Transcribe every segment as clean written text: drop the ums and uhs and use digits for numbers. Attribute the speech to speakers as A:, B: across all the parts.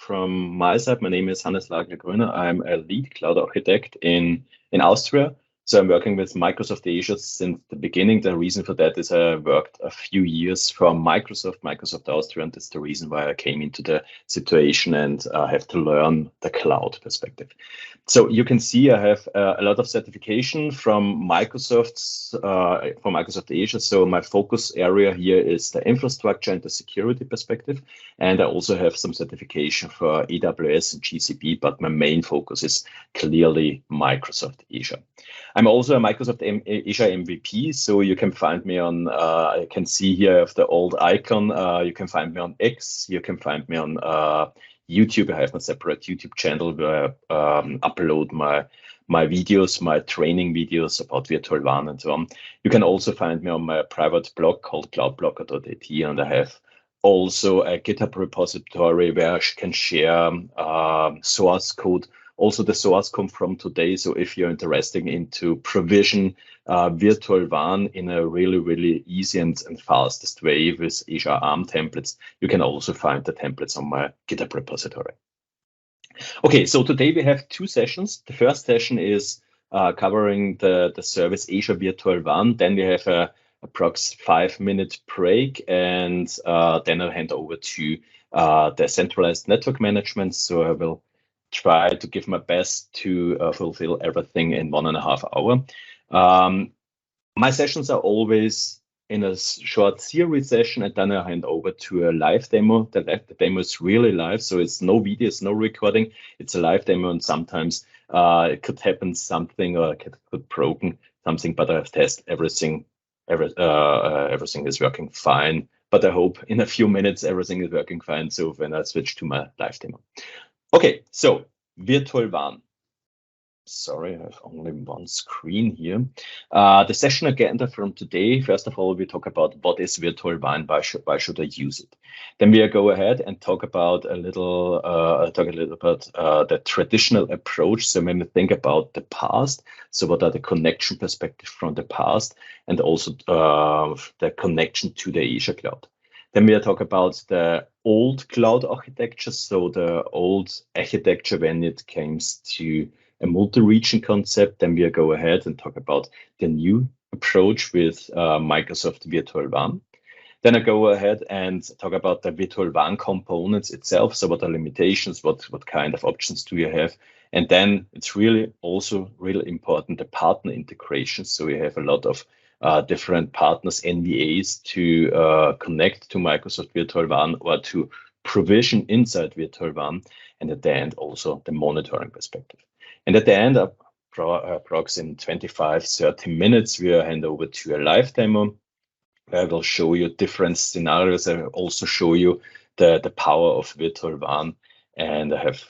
A: from my side. My name is Hannes Lagner-Gröner. I'm a lead cloud architect in Austria. So I'm working with Microsoft Azure since the beginning. The reason for that is I worked a few years from Microsoft Austria, and that's the reason why I came into the situation and have to learn the cloud perspective. So you can see I have a lot of certification from Microsoft Azure. So my focus area here is the infrastructure and the security perspective. And I also have some certification for AWS and GCP, but my main focus is clearly Microsoft Azure. I'm also a Microsoft Azure MVP, so you can find me on, I can see here of the old icon, you can find me on X, you can find me on YouTube. I have a separate YouTube channel where I upload my videos, my training videos about Virtual WAN and so on. You can also find me on my private blog called cloudblogger.at, and I have also a GitHub repository where I can share source code, also the source code from today. So if you're interested into provision Virtual WAN in a really, really easy and fastest way with Azure ARM templates, you can also find the templates on my GitHub repository. Okay, so today we have two sessions. The first session is covering the service Azure Virtual WAN. Then we have a approx 5-minute break, and then I'll hand over to the centralized network management. So I will try to give my best to fulfill everything in 1.5 hours. My sessions are always in a short theory session, and then I hand over to a live demo. The demo is really live, so it's no videos, no recording. It's a live demo, and sometimes it could happen something, or it could broken something, but I have tested everything. Everything is working fine, but I hope in a few minutes everything is working fine. So when I switch to my live demo. Okay, so Virtual WAN. Sorry, I have only one screen here. The session agenda from today, first of all, we talk about what is Virtual WAN, why should I use it? Then we go ahead and talk about a little about the traditional approach. So when we think about the past, so what are the connection perspective from the past, and also the connection to the Azure cloud. Then we'll talk about the old cloud architecture, so the old architecture when it comes to a multi-region concept. Then we'll go ahead and talk about the new approach with Microsoft Virtual WAN. Then I go ahead and talk about the Virtual WAN components itself. So what are limitations? What kind of options do you have? And then it's really also really important, the partner integration. So we have a lot of different partners, NVAs, to connect to Microsoft Virtual WAN or to provision inside Virtual WAN. And at the end, also the monitoring perspective. And at the end, approximately 25-30 minutes, we'll hand over to a live demo. I will show you different scenarios. I will also show you the power of Virtual WAN. And I have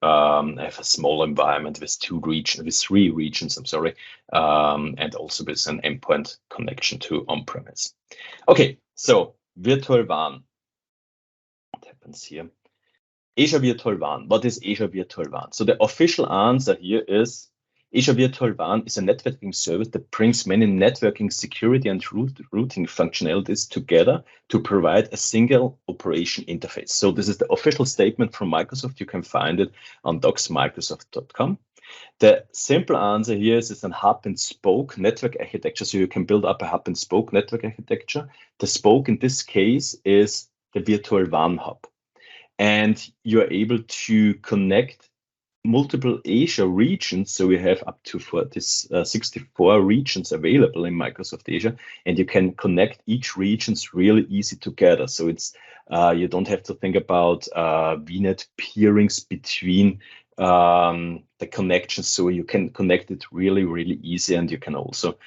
A: a small environment with 3 regions, I'm sorry, and also with an endpoint connection to on-premise. Okay, so Virtual WAN. What happens here? Azure Virtual WAN. What is Azure Virtual WAN? So the official answer here is Azure Virtual WAN is a networking service that brings many networking, security, and routing functionalities together to provide a single operation interface. So this is the official statement from Microsoft. You can find it on docs.microsoft.com. The simple answer here is it's a hub and spoke network architecture. So you can build up a hub and spoke network architecture. The spoke in this case is the Virtual WAN hub. And you're able to connect multiple Azure regions. So we have up to 64 regions available in Microsoft Azure, and you can connect each regions really easy together. So it's you don't have to think about VNet peerings between the connections. So you can connect it really, really easy, and you can also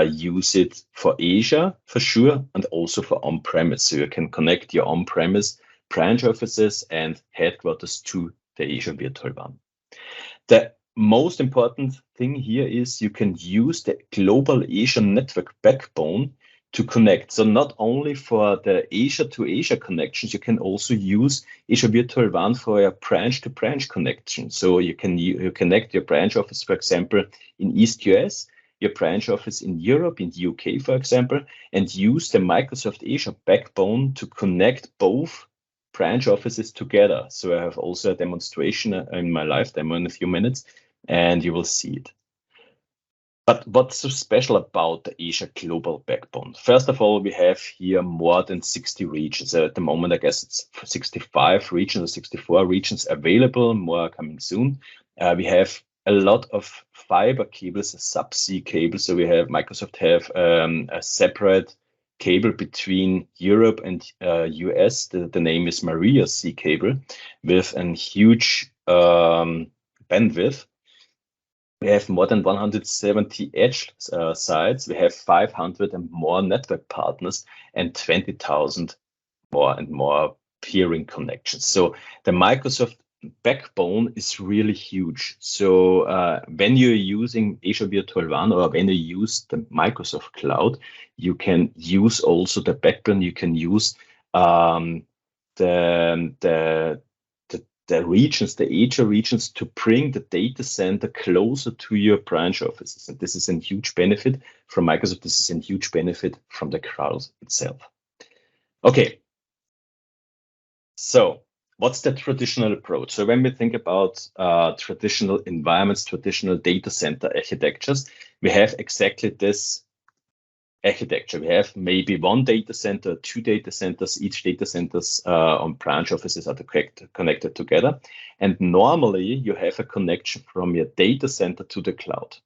A: use it for Azure for sure, and also for on-premise. So you can connect your on-premise branch offices and headquarters to the Azure Virtual WAN. The most important thing here is you can use the global Azure network backbone to connect. So not only for the Azure to Azure connections, you can also use Azure Virtual WAN for a branch to branch connection. So you connect your branch office, for example, in East US, your branch office in Europe, in the UK, for example, and use the Microsoft Azure backbone to connect both branch offices together. So I have also a demonstration in my live demo in a few minutes, and you will see it. But what's so special about the Azure Global Backbone? First of all, we have here more than 60 regions. At the moment, I guess it's 65 regions or 64 regions available, more coming soon. We have a lot of fiber cables, subsea cables. So we have Microsoft have a separate cable between Europe and US. The name is Maria Sea Cable with a huge bandwidth. We have more than 170 edge sites. We have 500 and more network partners and 20,000 more and more peering connections. So the Microsoft backbone is really huge. So when you're using Azure Virtual WAN or when you use the Microsoft Cloud, you can use also the backbone. You can use the regions, the Azure regions, to bring the data center closer to your branch offices. And this is a huge benefit from Microsoft. This is a huge benefit from the cloud itself. Okay. So what's the traditional approach? So when we think about traditional environments, traditional data center architectures, we have exactly this architecture. We have maybe one data center, two data centers. Each data centers on branch offices are connected together. And normally you have a connection from your data center to the cloud.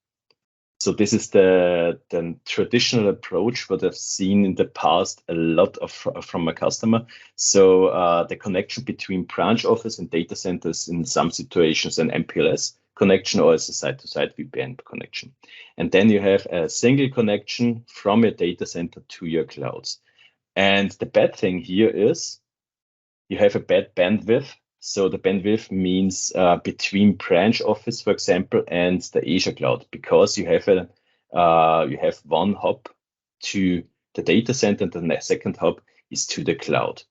A: So this is the traditional approach what I've seen in the past a lot of from my customer. So the connection between branch office and data centers in some situations an MPLS connection or as a site-to-site VPN connection. And then you have a single connection from your data center to your clouds. And the bad thing here is you have a bad bandwidth. So the bandwidth means between branch office, for example, and the Azure cloud, because you have one hop to the data center and the second hop is to the cloud.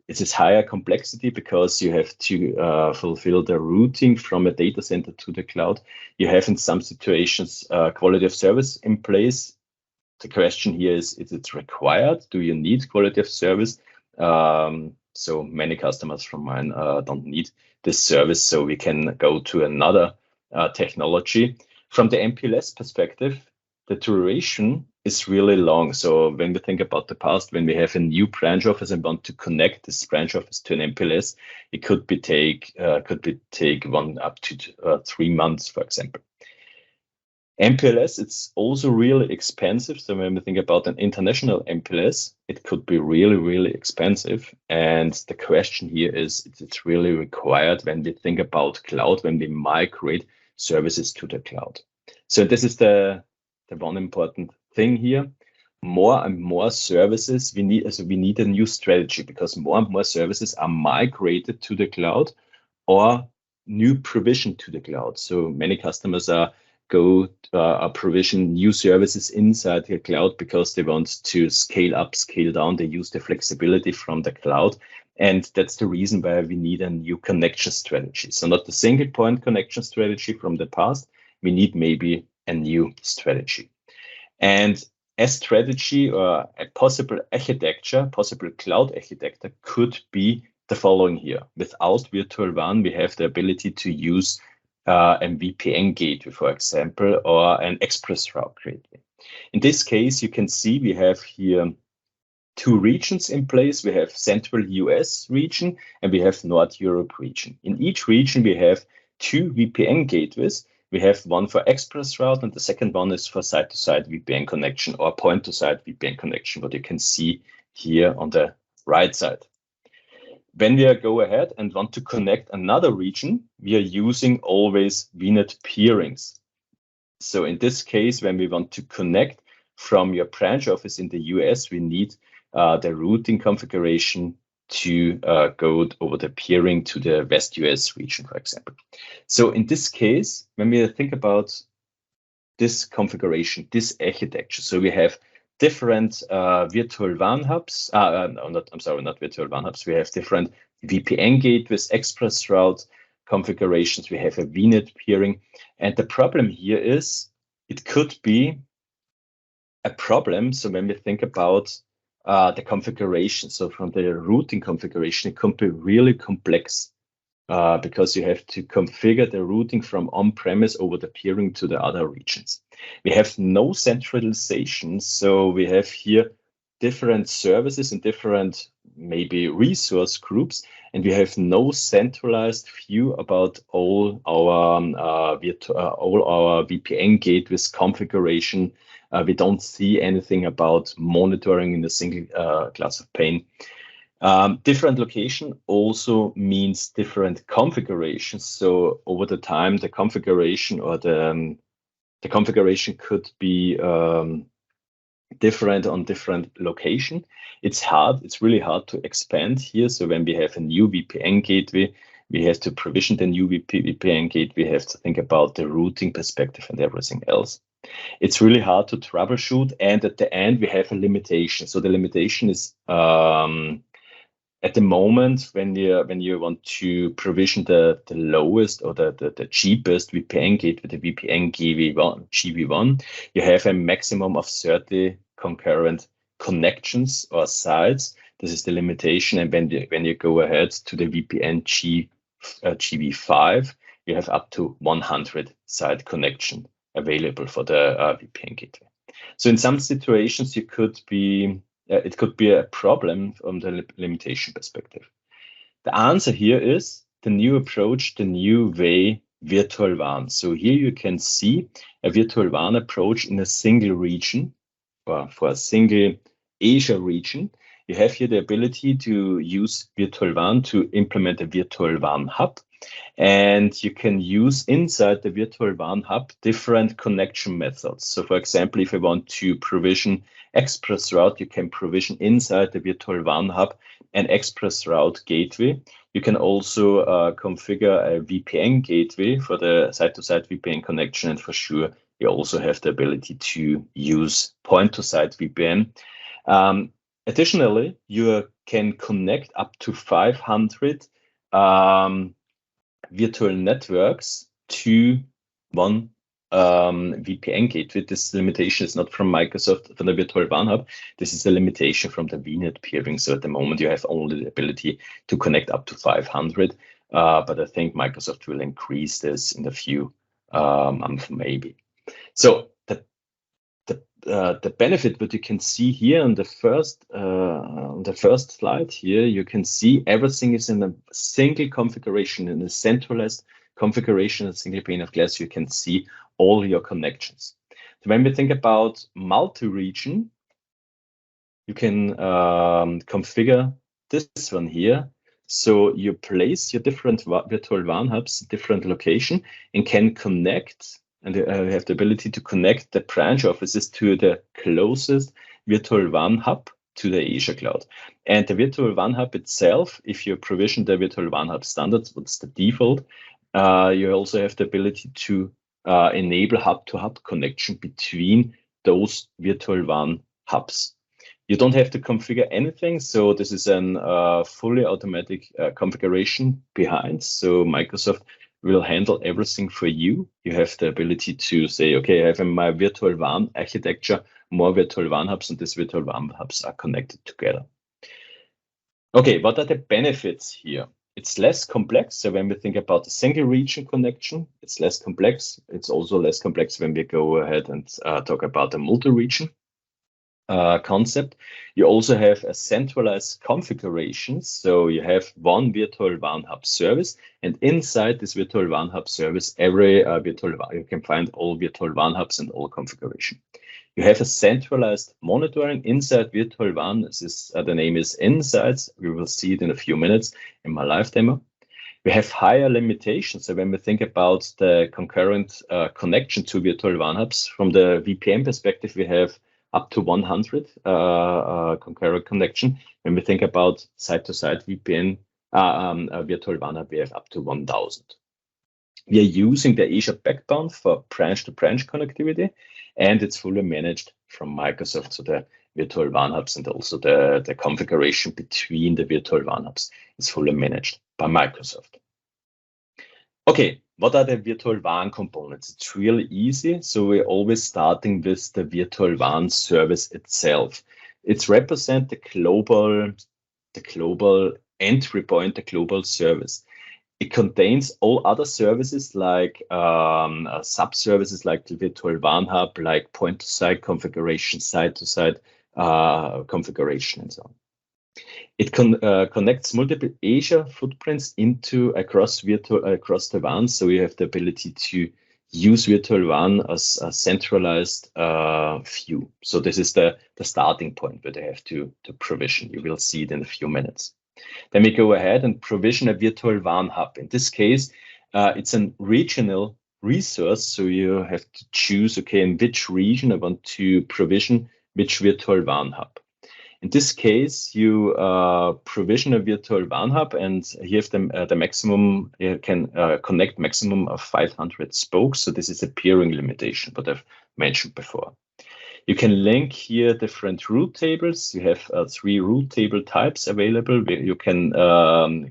A: It is higher complexity because you have to fulfill the routing from a data center to the cloud. You have in some situations quality of service in place. The question here is it required? Do you need quality of service? So many customers from mine don't need this service, so we can go to another technology. From the MPLS perspective, the duration is really long. So when we think about the past, when we have a new branch office and want to connect this branch office to an MPLS, it could take 1 up to 3 months, for example. MPLS, it's also really expensive. So when we think about an international MPLS, it could be really, really expensive. And the question here is, it's really required when we think about cloud, when we migrate services to the cloud. So this is the one important thing here. More and more services we need a new strategy, because more and more services are migrated to the cloud or new provision to the cloud. So many customers provision new services inside the cloud because they want to scale up, scale down. They use the flexibility from the cloud. And that's the reason why we need a new connection strategy. So not the single point connection strategy from the past. We need maybe a new strategy. And a strategy or a possible architecture, possible cloud architecture could be the following here. Without Virtual WAN, we have the ability to use a VPN gateway, for example, or an express route gateway. In this case, you can see we have here 2 regions in place. We have Central US region and we have North Europe region. In each region, we have 2 VPN gateways. We have one for express route and the second one is for site-to-site VPN connection or point-to-site VPN connection, what you can see here on the right side. When we go ahead and want to connect another region, we are using always VNet peerings. So in this case, when we want to connect from your branch office in the US, we need the routing configuration to go over the peering to the West US region, for example. So in this case, when we think about this configuration, this architecture, so we have different virtual WAN hubs. Not virtual WAN hubs. We have different VPN gateways, express route configurations. We have a VNet peering. And the problem here is it could be a problem. So when we think about the configuration. So from the routing configuration, it can be really complex because you have to configure the routing from on-premise over the peering to the other regions. We have no centralization, so we have here different services and different maybe resource groups, and we have no centralized view about all our VPN gateways configuration. We don't see anything about monitoring in a single class of pane. Different location also means different configurations. So over the time, the configuration or the configuration could be different on different location. It's really hard to expand here. So when we have a new VPN gateway, we have to provision the new VPN gateway. We have to think about the routing perspective and everything else. It's really hard to troubleshoot. And at the end, we have a limitation. So the limitation is at the moment, when you want to provision the lowest or the cheapest VPN gateway, the VPN GV1, you have a maximum of 30 concurrent connections or sites. This is the limitation. And when you go ahead to the VPN GV5, you have up to 100 site connection available for the VPN gateway. So in some situations, it could be a problem from the limitation perspective. The answer here is the new approach, the new way, virtual WAN. So here you can see a virtual WAN approach in a single region, or for a single Asia region. You have here the ability to use virtual WAN to implement a virtual WAN hub. And you can use inside the virtual WAN hub different connection methods. So for example, if you want to provision ExpressRoute, you can provision inside the virtual WAN hub an ExpressRoute gateway. You can also configure a VPN gateway for the site-to-site VPN connection. And for sure, you also have the ability to use point-to-site VPN. Additionally, you can connect up to 500 virtual networks to one VPN gateway. This limitation is not from Microsoft, from the virtual WAN hub. This is a limitation from the VNet peering. So at the moment, you have only the ability to connect up to 500. But I think Microsoft will increase this in a few months, maybe. So the benefit that you can see here on the first slide here, you can see everything is in a single configuration, in a centralized configuration, a single pane of glass. You can see all your connections. So when we think about multi-region, you can configure this one here. So you place your different virtual WAN hubs, different location, and can connect. And you have the ability to connect the branch offices to the closest virtual WAN hub to the Azure cloud. And the virtual WAN hub itself, if you provision the virtual WAN hub standards, what's the default, you also have the ability to enable hub-to-hub connection between those virtual WAN hubs. You don't have to configure anything. So this is a fully automatic configuration behind. So Microsoft will handle everything for you. You have the ability to say, okay, I have in my virtual WAN architecture more virtual WAN hubs, and these virtual WAN hubs are connected together. Okay, what are the benefits here? It's less complex. So when we think about the single region connection, it's less complex. It's also less complex when we go ahead and talk about the multi-region concept. You also have a centralized configuration. So you have one virtual WAN hub service, and inside this virtual WAN hub service, every virtual WAN, you can find all virtual WAN hubs and all configuration. You have a centralized monitoring inside virtual WAN. This is the name is Insights. We will see it in a few minutes in my live demo. We have higher limitations. So when we think about the concurrent connection to virtual WAN hubs, from the VPN perspective, we have up to 100 concurrent connection. When we think about site-to-site VPN virtual WAN hub, we have up to 1,000. We are using the Azure backbone for branch-to-branch connectivity, and it's fully managed from Microsoft. So the virtual WAN hubs and also the configuration between the virtual WAN hubs is fully managed by Microsoft. Okay, what are the virtual WAN components? It's really easy. So we're always starting with the virtual WAN service itself. It's represent the global entry point, the global service. It contains all other services like sub-services like the virtual WAN hub, like point-to-site configuration, site-to-site configuration, and so on. It connects multiple Azure footprints across the WAN, so you have the ability to use virtual WAN as a centralized view. So this is the starting point where they have to provision. You will see it in a few minutes. Then we go ahead and provision a virtual WAN hub. In this case, it's a regional resource, so you have to choose, okay, in which region I want to provision which virtual WAN hub. In this case, you provision a virtual WAN hub, and you have the maximum, you can connect maximum of 500 spokes. So this is a peering limitation, what I've mentioned before. You can link here different route tables. You have 3 route table types available. You can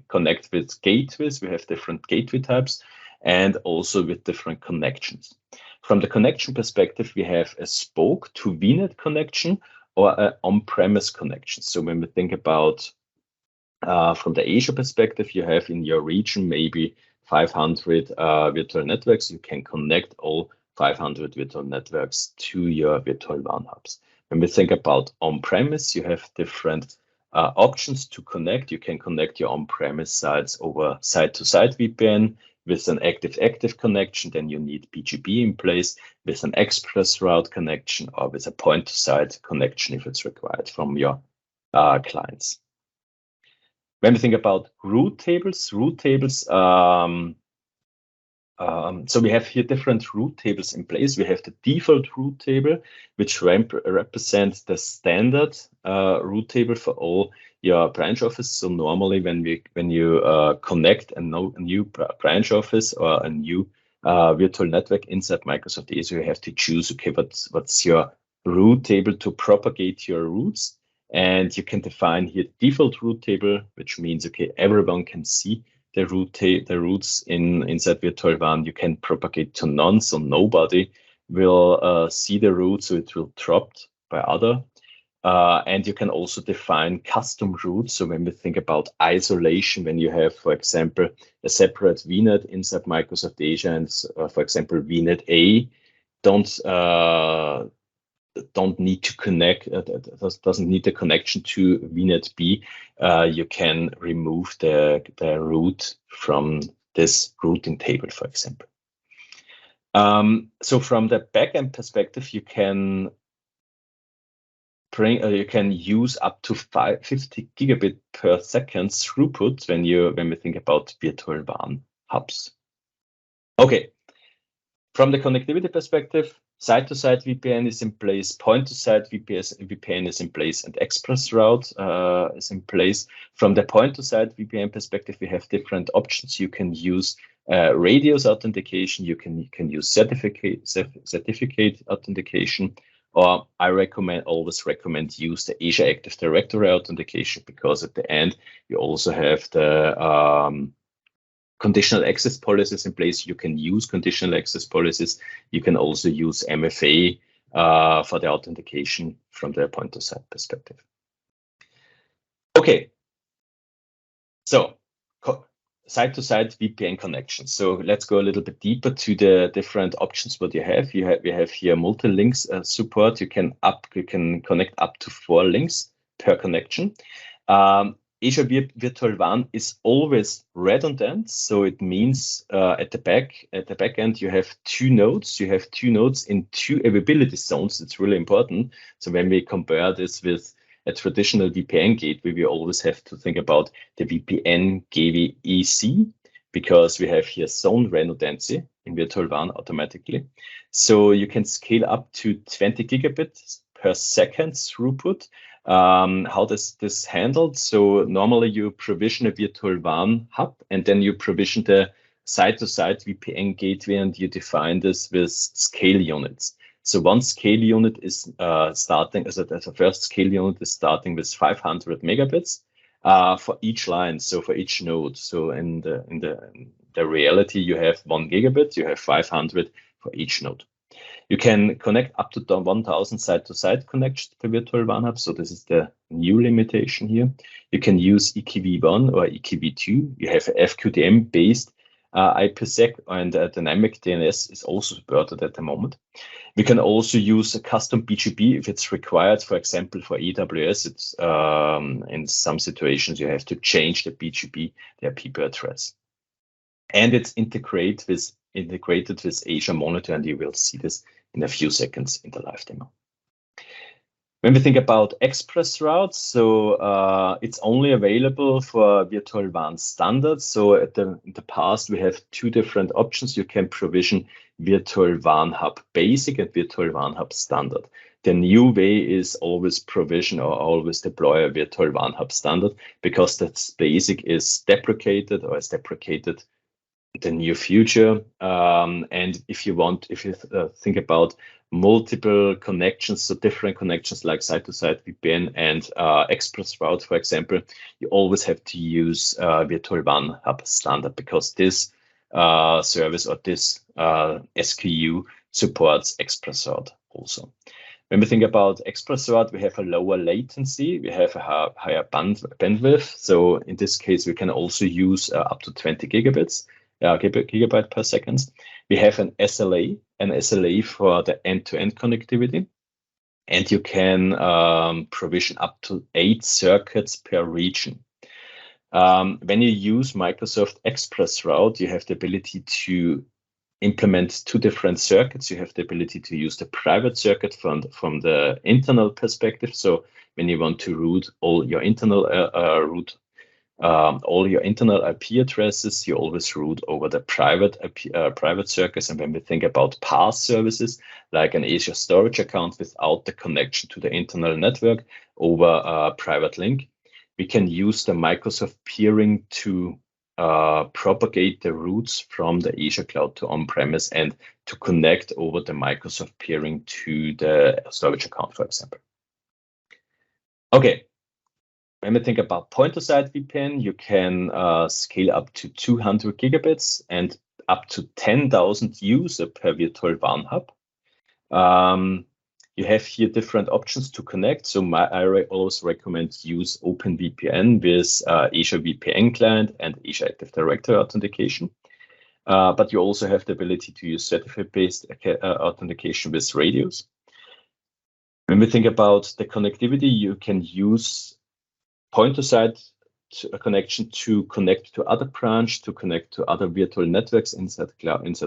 A: connect with gateways. We have different gateway types and also with different connections. From the connection perspective, we have a spoke to VNet connection or an on-premise connection. So when we think about from the Azure perspective, you have in your region maybe 500 virtual networks. You can connect all 500 virtual networks to your virtual WAN hubs. When we think about on-premise, you have different options to connect. You can connect your on-premise sites over site-to-site VPN with an active connection. Then you need BGP in place with an express route connection or with a point-to-site connection if it's required from your clients. When we think about route tables, so we have here different route tables in place. We have the default route table, which represents the standard route table for all your branch office. So normally when you connect a new branch office or a new virtual network inside Microsoft Azure, you have to choose, okay, what's your route table to propagate your routes. And you can define here the default route table, which means, okay, everyone can see the routes inside virtual WAN. You can propagate to none, so nobody will see the route, so it will drop by other. And you can also define custom routes. So when we think about isolation, when you have, for example, a separate VNet inside Microsoft Azure, and for example, VNet A don't need to connect, doesn't need the connection to VNet B, you can remove the route from this routing table, for example. So from the backend perspective, you can use up to 50 gigabit per second throughput when we think about virtual WAN hubs. Okay, from the connectivity perspective, site-to-site VPN is in place, point-to-site VPN is in place, and express route is in place. From the point-to-site VPN perspective, we have different options. You can use radius authentication, you can use certificate authentication, or I always recommend use the Azure Active Directory authentication, because at the end you also have the conditional access policies in place. You can use conditional access policies. You can also use MFA for the authentication from the point-to-site perspective. Okay, so site-to-site VPN connection. So let's go a little bit deeper to the different options what you have. We have here multi-links support. You can connect up to 4 links per connection. Azure Virtual WAN is always redundant, so it means at the back end you have 2 nodes. You have 2 nodes in 2 availability zones. It's really important. So when we compare this with a traditional VPN gateway, we always have to think about the VPN gateway EC, because we have here zone redundancy in Virtual WAN automatically. So you can scale up to 20 gigabits per second throughput. How does this handled? So normally you provision a virtual WAN hub, and then you provision the site-to-site VPN gateway, and you define this with scale units. So one scale unit is starting as a first scale unit is starting with 500 megabits for each line, so for each node. So in the reality, you have 1 gigabit, you have 500 for each node. You can connect up to 1,000 site-to-site connections per virtual WAN hub. So this is the new limitation here. You can use EKV1 or EKV2. You have FQDM-based IPsec, and dynamic DNS is also supported at the moment. We can also use a custom BGP if it's required. For example, for AWS, it's in some situations you have to change the BGP, their IP address, and it's integrated with Azure Monitor, and you will see this in a few seconds in the live demo. When we think about express routes, so it's only available for virtual WAN standards. So in the past, we have two different options. You can provision virtual WAN hub basic and virtual WAN hub standard. The new way is always provision or always deploy a virtual WAN hub standard, because that basic is deprecated or is deprecated in the near future. And if you think about multiple connections, so different connections like site-to-site VPN and express route, for example, you always have to use virtual WAN hub standard, because this service or this SKU supports express route also. When we think about express route, we have a lower latency, we have a higher bandwidth. So in this case, we can also use up to 20 gigabyte per second. We have an SLA for the end-to-end connectivity, and you can provision up to 8 circuits per region. When you use Microsoft Express Route, you have the ability to implement 2 different circuits. You have the ability to use the private circuit from the internal perspective. So when you want to route all your internal IP addresses, you always route over the private circuits. And when we think about PaaS services, like an Azure storage account without the connection to the internal network over a private link, we can use the Microsoft peering to propagate the routes from the Azure cloud to on-premise and to connect over the Microsoft peering to the storage account, for example. Okay. When we think about point-to-site VPN, you can scale up to 200 gigabits and up to 10,000 users per virtual WAN hub. You have here different options to connect. So I always recommend use OpenVPN with Azure VPN client and Azure Active Directory authentication. But you also have the ability to use certificate-based authentication with radios. When we think about the connectivity, you can use point-to-site connection to connect to other branch, to connect to other virtual networks inside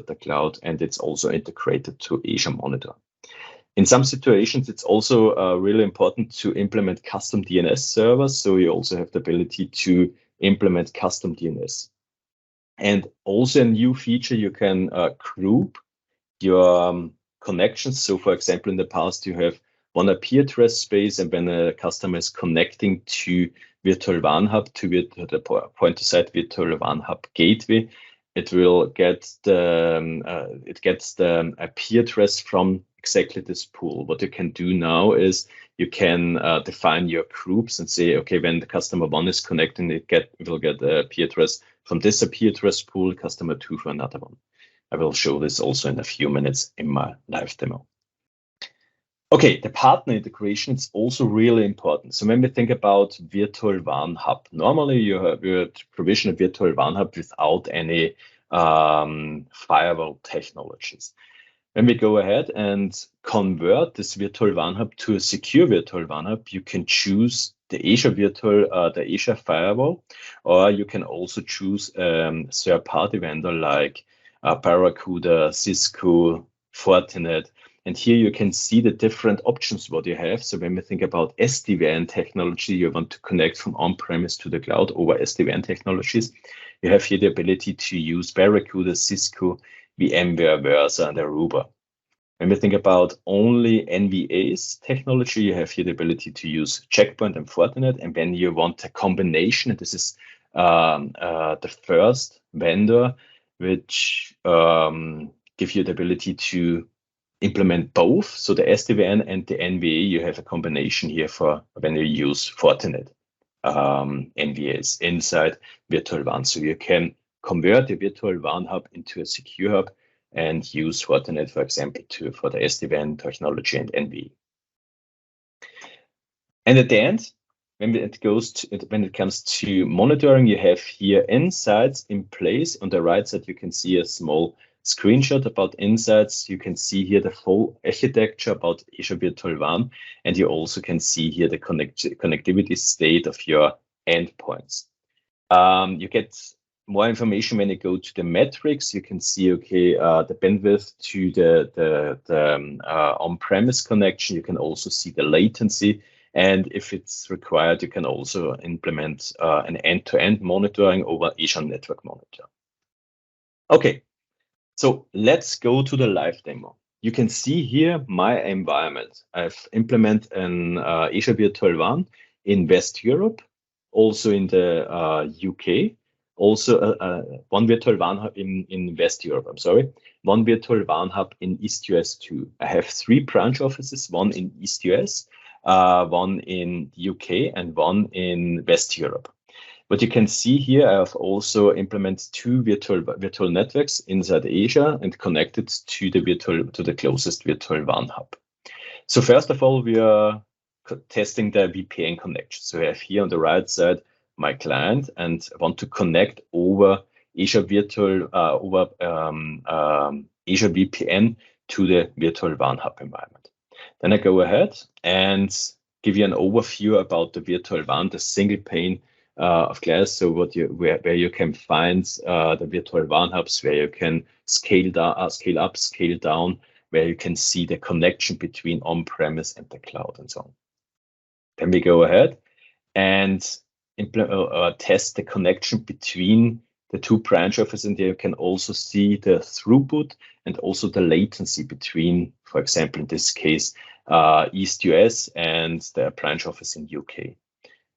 A: the cloud, and it's also integrated to Azure Monitor. In some situations, it's also really important to implement custom DNS servers. So you also have the ability to implement custom DNS. And also a new feature, you can group your connections. So for example, in the past, you have one IP address space, and when a customer is connecting to virtual WAN hub, to the point-to-site virtual WAN hub gateway, it will get it gets the IP address from exactly this pool. What you can do now is you can define your groups and say, okay, when the customer 1 is connecting, it will get the IP address from this IP address pool, customer 2 for another one. I will show this also in a few minutes in my live demo. Okay, the partner integration is also really important. So when we think about virtual WAN hub, normally you would provision a virtual WAN hub without any firewall technologies. When we go ahead and convert this virtual WAN hub to a secure virtual WAN hub, you can choose the Azure firewall, or you can also choose third-party vendor like Barracuda, Cisco, Fortinet. And here you can see the different options what you have. So when we think about SD-WAN technology, you want to connect from on-premise to the cloud over SD-WAN technologies. You have here the ability to use Barracuda, Cisco, VMware, Versa, and Aruba. When we think about only NVAs technology, you have here the ability to use Checkpoint and Fortinet. And when you want a combination, and this is the first vendor which give you the ability to implement both. So the SD-WAN and the NVA, you have a combination here for when you use Fortinet NVAs inside virtual WAN. So you can convert the virtual WAN hub into a secure hub and use Fortinet, for example, for the SD-WAN technology and NVE. And at the end, when it comes to monitoring, you have here insights in place. On the right side, you can see a small screenshot about insights. You can see here the full architecture about Azure Virtual WAN, and you also can see here the connectivity state of your endpoints. You get more information when you go to the metrics. You can see, okay, the bandwidth to the on-premise connection. You can also see the latency. And if it's required, you can also implement an end-to-end monitoring over Azure Network Monitor. Okay, so let's go to the live demo. You can see here my environment. I've implemented an Azure Virtual WAN in West Europe, also in the UK, also one Virtual WAN hub in West Europe, I'm sorry, one Virtual WAN hub in East US too. I have 3 branch offices, one in East US, one in the UK, and one in West Europe. What you can see here, I have also implemented 2 virtual networks inside Azure and connected to the closest virtual WAN hub. So first of all, we are testing the VPN connection. So I have here on the right side my client, and I want to connect over Azure Azure VPN to the virtual WAN hub environment. Then I go ahead and give you an overview about the virtual WAN, the single pane of glass. So where you can find the virtual WAN hubs, where you can scale up, scale down, where you can see the connection between on-premise and the cloud and so on. Then we go ahead and test the connection between the 2 branch offices, and you can also see the throughput and also the latency between, for example, in this case, East US and the branch office in UK,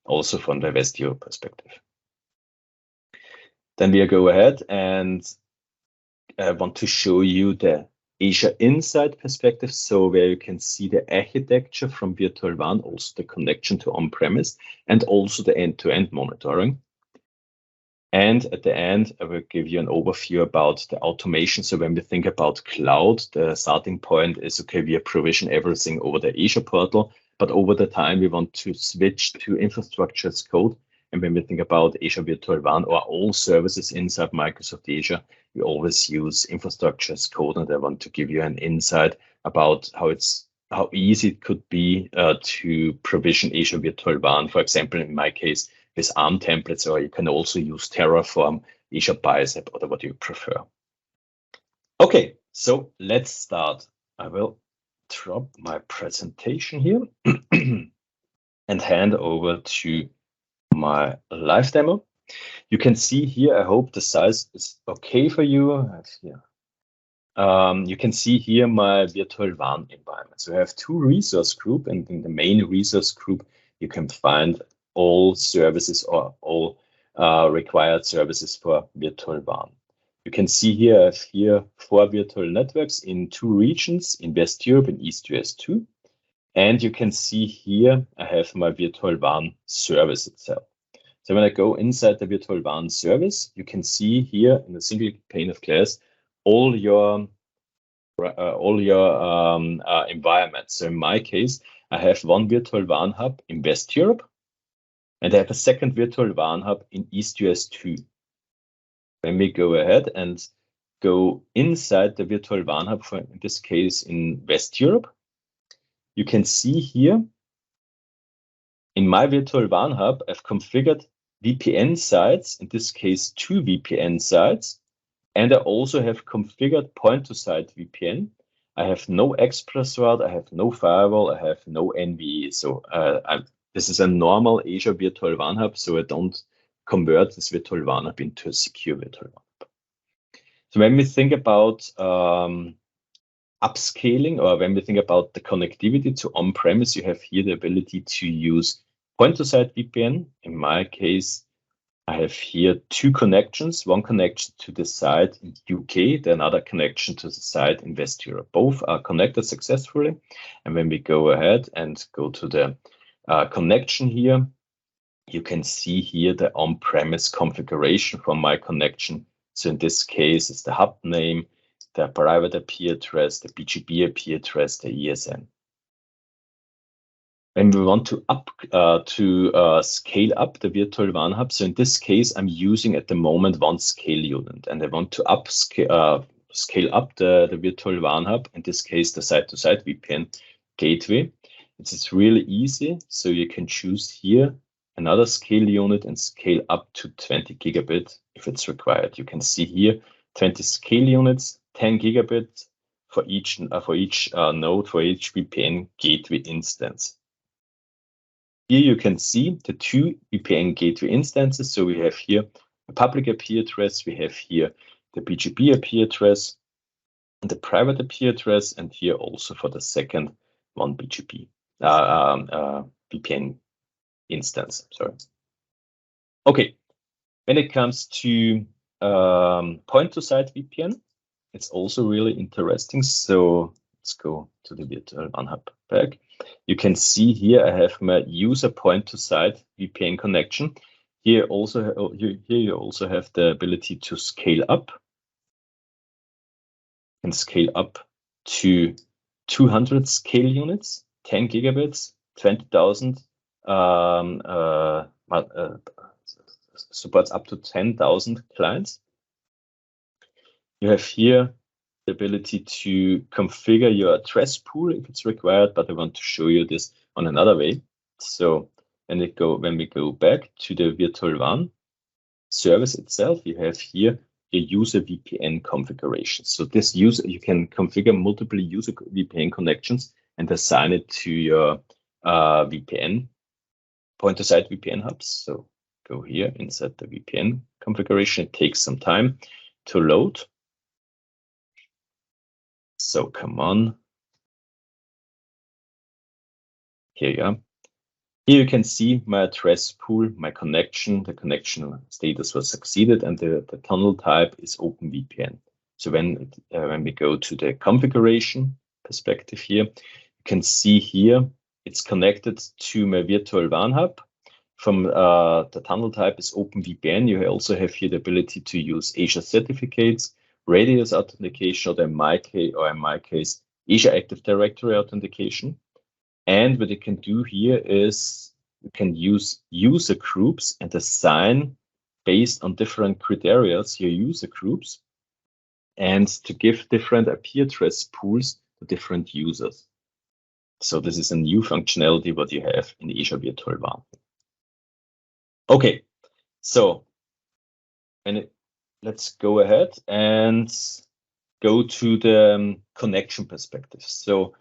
A: also from the West Europe perspective. Then we go ahead and I want to show you the Azure Insight perspective, so where you can see the architecture from Virtual WAN, also the connection to on-premise, and also the end-to-end monitoring. And at the end, I will give you an overview about the automation. So when we think about cloud, the starting point is, okay, we provision everything over the Azure portal, but over the time, we want to switch to infrastructure as code. And when we think about Azure Virtual WAN or all services inside Microsoft Azure, we always use infrastructure as code. And I want to give you an insight about how easy it could be to provision Azure Virtual WAN, for example, in my case, with ARM templates, or you can also use Terraform, Azure Bicep, or what you prefer. Okay, so let's start. I will drop my presentation here and hand over to my live demo. You can see here, I hope the size is okay for you. You can see here my virtual WAN environment. So I have 2 resource groups, and in the main resource group, you can find all services or all required services for virtual WAN. You can see here, I have here 4 virtual networks in 2 regions, in West Europe and East US too. And you can see here, I have my virtual WAN service itself. So when I go inside the virtual WAN service, you can see here in a single pane of glass, all your environments. So in my case, I have 1 virtual WAN hub in West Europe, and I have a second virtual WAN hub in East US too. When we go ahead and go inside the virtual WAN hub, for in this case in West Europe, you can see here in my virtual WAN hub, I've configured VPN sites, in this case 2 VPN sites, and I also have configured point-to-site VPN. I have no ExpressRoute, I have no firewall, I have no NVE. So this is a normal Azure Virtual WAN hub, so I don't convert this virtual WAN hub into a secure virtual WAN hub. So when we think about upscaling, or when we think about the connectivity to on-premise, you have here the ability to use point-to-site VPN. In my case, I have here 2 connections, one connection to the site in UK, the another connection to the site in West Europe. Both are connected successfully. And when we go ahead and go to the connection here, you can see here the on-premise configuration from my connection. So in this case, it's the hub name, the private IP address, the BGP IP address, the ESN. When we want to scale up the virtual WAN hub, so in this case, I'm using at the moment one scale unit, and I want to scale up the virtual WAN hub, in this case, the site-to-site VPN gateway. It's really easy. So you can choose here another scale unit and scale up to 20 gigabit if it's required. You can see here 20 scale units, 10 gigabit for each node, for each VPN gateway instance. Here you can see the two VPN gateway instances. So we have here a public IP address, we have here the BGP IP address, and the private IP address, and here also for the second one BGP VPN instance. Sorry. Okay, when it comes to point-to-site VPN, it's also really interesting. So let's go to the virtual WAN hub back. You can see here I have my user point-to-site VPN connection. Here you also have the ability to scale up and scale up to 200 scale units, 10 gigabits, 20,000, supports up to 10,000 clients. You have here the ability to configure your address pool if it's required, but I want to show you this on another way. So when we go back to the virtual WAN service itself, you have here a user VPN configuration. So this user, you can configure multiple user VPN connections and assign it to your VPN, point-to-site VPN hubs. So go here, insert the VPN configuration. It takes some time to load. So come on. Here you are. Here you can see my address pool, my connection, the connection status was succeeded, and the tunnel type is OpenVPN. So when we go to the configuration perspective here, you can see here it's connected to my virtual WAN hub. From the tunnel type is OpenVPN. You also have here the ability to use Azure certificates, Radius authentication, or in my case, Azure Active Directory authentication. And what you can do here is you can use user groups and assign based on different criteria your user groups, and to give different IP address pools to different users. So this is a new functionality what you have in Azure Virtual WAN. Okay, so let's go ahead and go to the connection perspective. So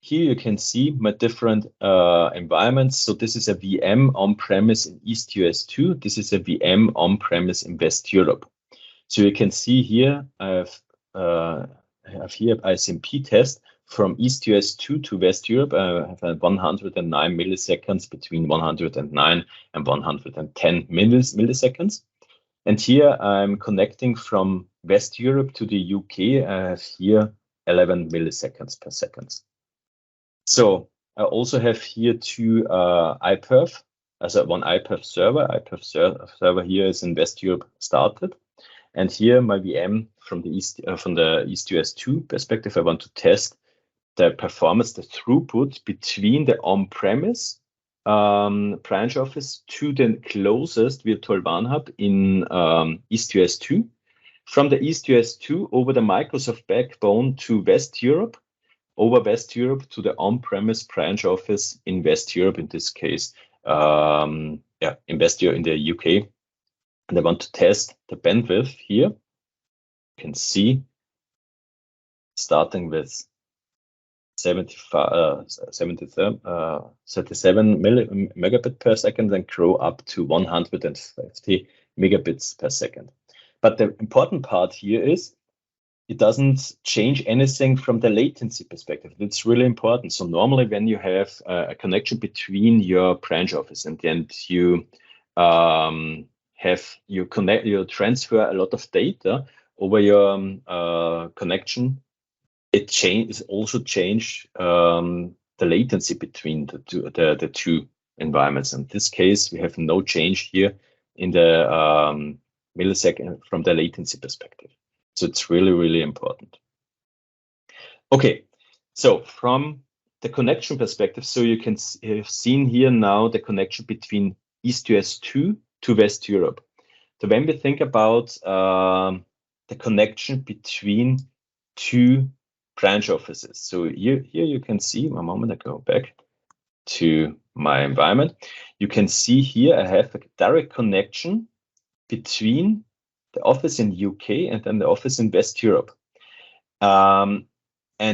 A: here you can see my different environments. So this is a VM on-premise in East US 2. This is a VM on-premise in West Europe. So you can see here I have here ICMP test from East US 2 to West Europe. I have 109 milliseconds, between 109 and 110 milliseconds. And here I'm connecting from West Europe to the UK. I have here 11 milliseconds per second. So I also have here two iPerf, also one iPerf server. iPerf server here is in West Europe started, and here my VM from the East US 2 perspective. I want to test the performance, the throughput between the on-premise branch office to the closest virtual WAN hub in East US 2. From the East US 2 over the Microsoft backbone to West Europe, over West Europe to the on-premise branch office in West Europe, in this case, in West Europe, in the UK. And I want to test the bandwidth here. You can see starting with 37 megabit per second, then grow up to 150 megabits per second. But the important part here is it doesn't change anything from the latency perspective. It's really important. So normally when you have a connection between your branch office and then you you transfer a lot of data over your connection, it also change the latency between the two environments. In this case, we have no change here in the millisecond from the latency perspective. So it's really, really important. Okay, so from the connection perspective, so you can have seen here now the connection between EastUS2 to West Europe. So when we think about the connection between two branch offices, so here you can see, one moment, I go back to my environment. You can see here I have a direct connection between the office in UK and then the office in West Europe. And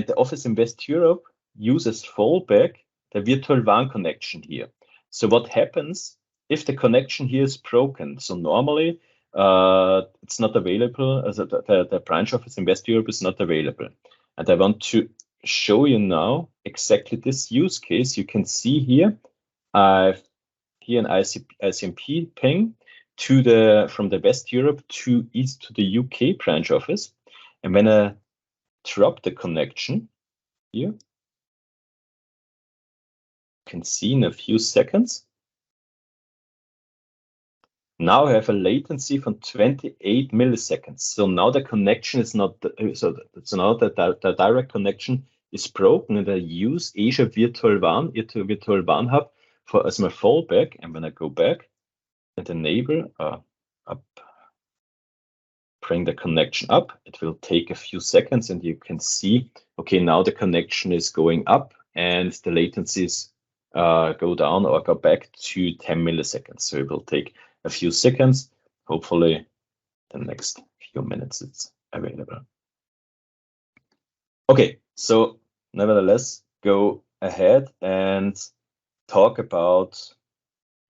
A: the office in West Europe uses fallback the virtual WAN connection here. So what happens if the connection here is broken? So normally it's not available, as the branch office in West Europe is not available. And I want to show you now exactly this use case. You can see here, I've here an ICMP ping from the West Europe to the UK branch office. And when I drop the connection here, you can see in a few seconds. Now I have a latency from 28 milliseconds. So now the connection is not, so now the direct connection is broken, and I use Azure Virtual WAN Hub as my fallback. And when I go back and enable bring the connection up, it will take a few seconds, and you can see, okay, now the connection is going up and the latencies go down or go back to 10 milliseconds. So it will take a few seconds. Hopefully the next few minutes it's available. Okay, so nevertheless, go ahead and talk about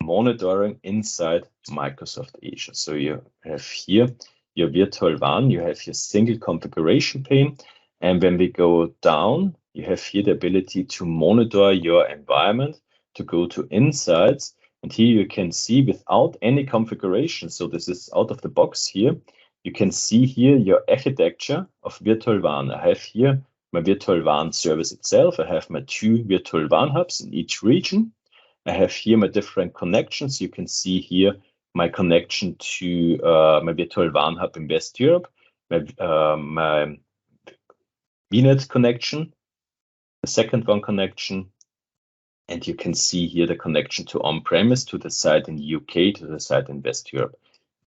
A: monitoring inside Microsoft Azure. So you have here your virtual WAN, you have your single configuration pane. And when we go down, you have here the ability to monitor your environment, to go to insights. And here you can see without any configuration, so this is out of the box here, you can see here your architecture of virtual WAN. I have here my virtual WAN service itself. I have my 2 virtual WAN hubs in each region. I have here my different connections. You can see here my connection to my virtual WAN hub in West Europe, my VNet connection, the second one connection, and you can see here the connection to on-premise, to the site in the UK, to the site in West Europe.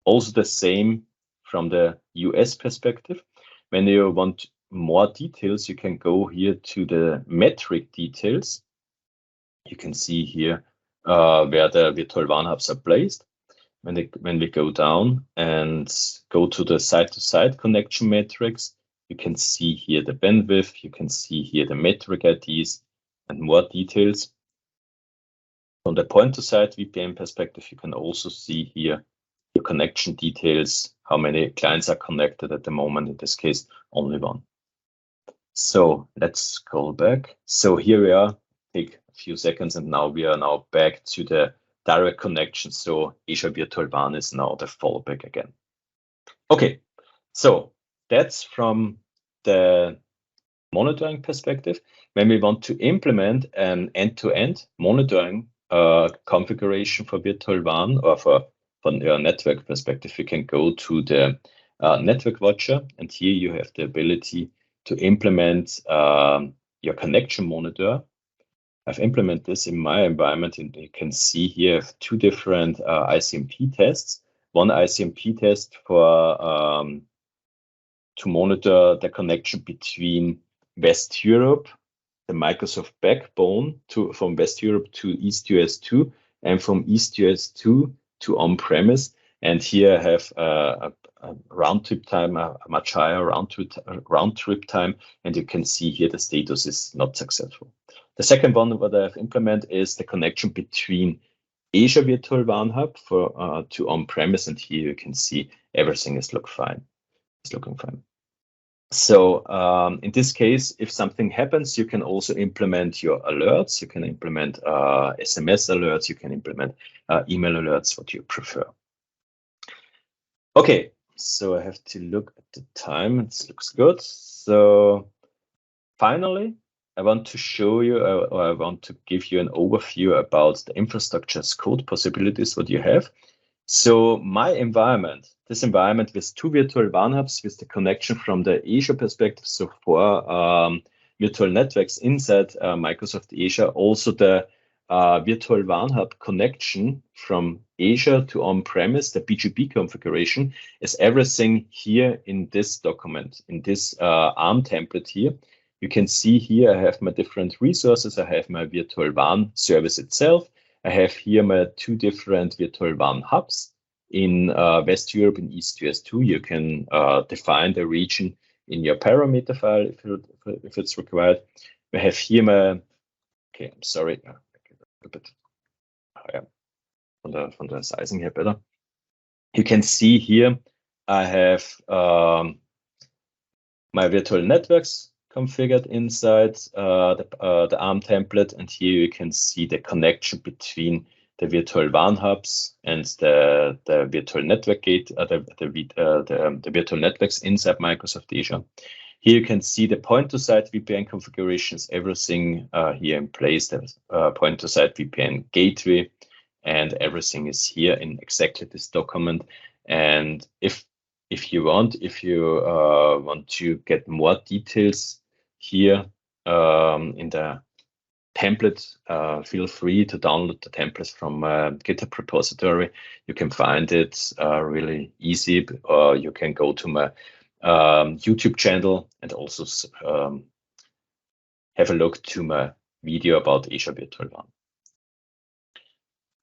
A: Also the same from the US perspective. When you want more details, you can go here to the metric details. You can see here where the virtual WAN hubs are placed. When we go down and go to the site-to-site connection metrics, you can see here the bandwidth, you can see here the metric IDs and more details. From the point-to-site VPN perspective, you can also see here your connection details, how many clients are connected at the moment, in this case, only one. So let's scroll back. So here we are, take a few seconds, and now we are now back to the direct connection. So Azure Virtual WAN is now the fallback again. Okay, so that's from the monitoring perspective. When we want to implement an end-to-end monitoring configuration for virtual WAN, or from your network perspective, you can go to the Network Watcher, and here you have the ability to implement your connection monitor. I've implemented this in my environment, and you can see here I have 2 different ICMP tests. One ICMP test for to monitor the connection between West Europe, the Microsoft backbone from West Europe to EastUS2, and from EastUS2 to on-premise. And here I have a round trip time, a much higher round trip time, and you can see here the status is not successful. The second one that I've implemented is the connection between Azure Virtual WAN Hub to on-premise, and here you can see everything is looking fine. So in this case, if something happens, you can also implement your alerts. You can implement SMS alerts. You can implement email alerts, what you prefer. Okay, so I have to look at the time. It looks good. So finally, I want to show you, or I want to give you an overview about the infrastructure as code possibilities, what you have. So my environment, this environment with 2 virtual WAN hubs with the connection from the Azure perspective. So 4 virtual networks inside Microsoft Azure. Also the virtual WAN hub connection from Azure to on-premise, the BGP configuration, is everything here in this document, in this ARM template here. You can see here I have my different resources. I have my virtual WAN service itself. I have here my 2 different virtual WAN hubs in West Europe and East US 2. You can define the region in your parameter file if it's required. We have here my, okay, I'm sorry, a bit higher from the sizing here better. You can see here I have my virtual networks configured inside the ARM template, and here you can see the connection between the virtual WAN hubs and the virtual network gate, the virtual networks inside Microsoft Azure. Here you can see the point-to-site VPN configurations, everything here in place. There's point-to-site VPN gateway, and everything is here in exactly this document. And if you want to get more details here in the template, feel free to download the templates from GitHub repository. You can find it really easy, or you can go to my YouTube channel and also have a look to my video about Azure Virtual WAN.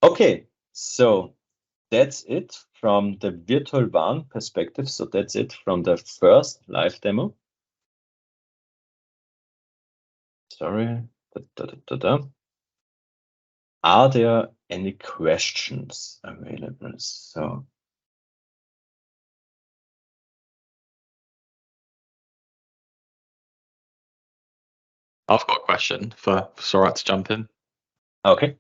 A: Okay, so that's it from the virtual WAN perspective. So that's it from the first live demo. Sorry. Are there any questions available? So
B: I've got a question for Sarat to jump in.
A: Okay.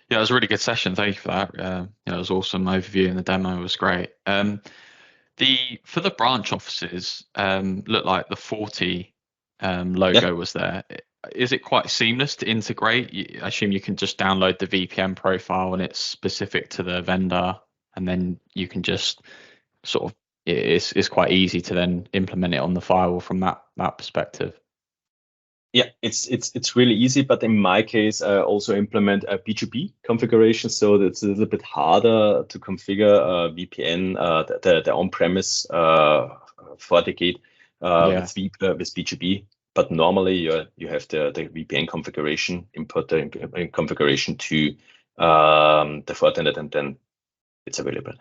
B: Yeah, it was a really good session. Thank you for that. It was awesome overview, and the demo was great. For the branch offices, looked like the 40 logo was there. Is it quite seamless to integrate? I assume you can just download the VPN profile and it's specific to the vendor, and then you can just sort of, it's quite easy to then implement it on the firewall from that perspective.
A: Yeah, it's really easy, but in my case, I also implement a BGP configuration, so it's a little bit harder to configure VPN, the on-premise FortiGate with BGP. But normally you have the VPN configuration, import the configuration to the Fortinet, and then it's available.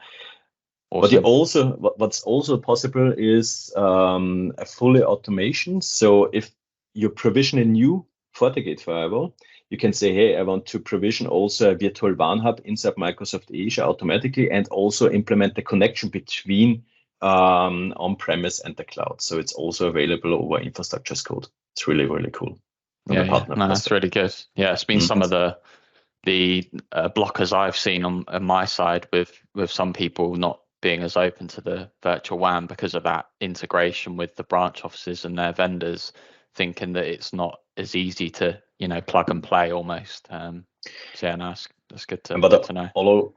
A: Awesome. What's also possible is a fully automation. So if you provision a new FortiGate firewall, you can say, hey, I want to provision also a virtual WAN hub inside Microsoft Azure automatically, and also implement the connection between on-premise and the cloud. So it's also available over infrastructure as code. It's really, really cool.
B: Yeah, no, that's really good. Yeah, it's been some of the blockers I've seen on my side with some people not being as open to the virtual WAN because of that integration with the branch offices and their vendors, thinking that it's not as easy to, plug and play almost. So yeah, no, that's good to know.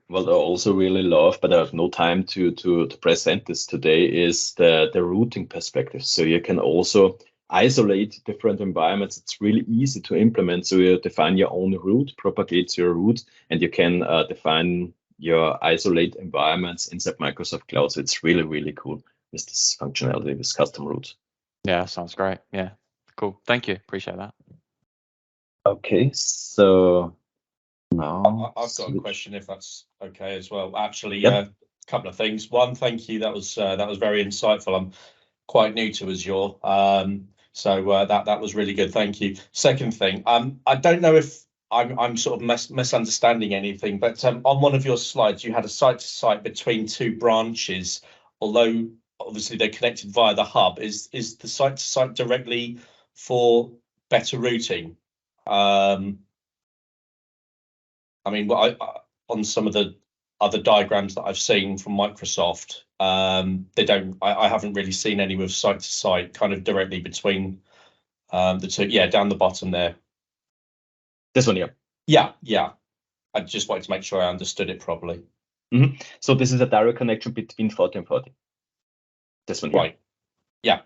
A: What I also really love, but I have no time to present this today, is the routing perspective. So you can also isolate different environments. It's really easy to implement. So you define your own route, propagate your route, and you can define your isolate environments inside Microsoft Cloud. So it's really, really cool with this functionality with custom routes.
B: Yeah, sounds great. Yeah, cool. Thank you. Appreciate that.
A: Okay, so now
C: I've got a question, if that's okay as well. Actually, a couple of things. One, thank you. That was very insightful. I'm quite new to Azure, so that was really good. Thank you. Second thing, I don't know if I'm sort of misunderstanding anything, but on one of your slides, you had a site-to-site between 2 branches, although obviously they're connected via the hub. Is the site-to-site directly for better routing? I mean, on some of the other diagrams that I've seen from Microsoft, they don't. I haven't really seen any with site-to-site kind of directly between the 2. Yeah, down the bottom there.
A: This one here.
C: Yeah. I just wanted to make sure I understood it properly.
A: So this is a direct connection between 40 and 40. This one here.
C: Right. Yeah.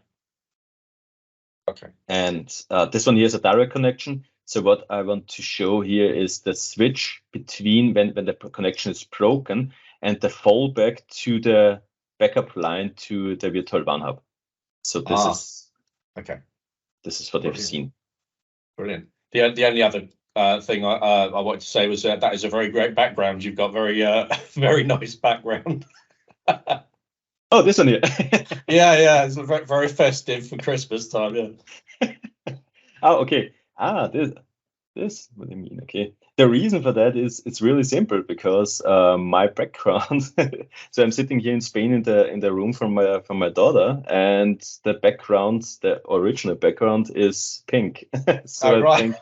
C: Okay.
A: And this one here is a direct connection. So what I want to show here is the switch between when the connection is broken and the fallback to the backup line to the virtual WAN hub. So this is
C: okay.
A: This is what they've seen.
C: Brilliant. The only other thing I wanted to say was that is a very great background. You've got very very nice background.
A: Oh, this one here.
C: yeah, it's very, very festive for Christmas time. Yeah.
A: Oh, okay. This what do you mean? Okay. The reason for that is it's really simple because my background. So I'm sitting here in Spain in the room from my daughter, and the background, the original background, is pink. So
C: right.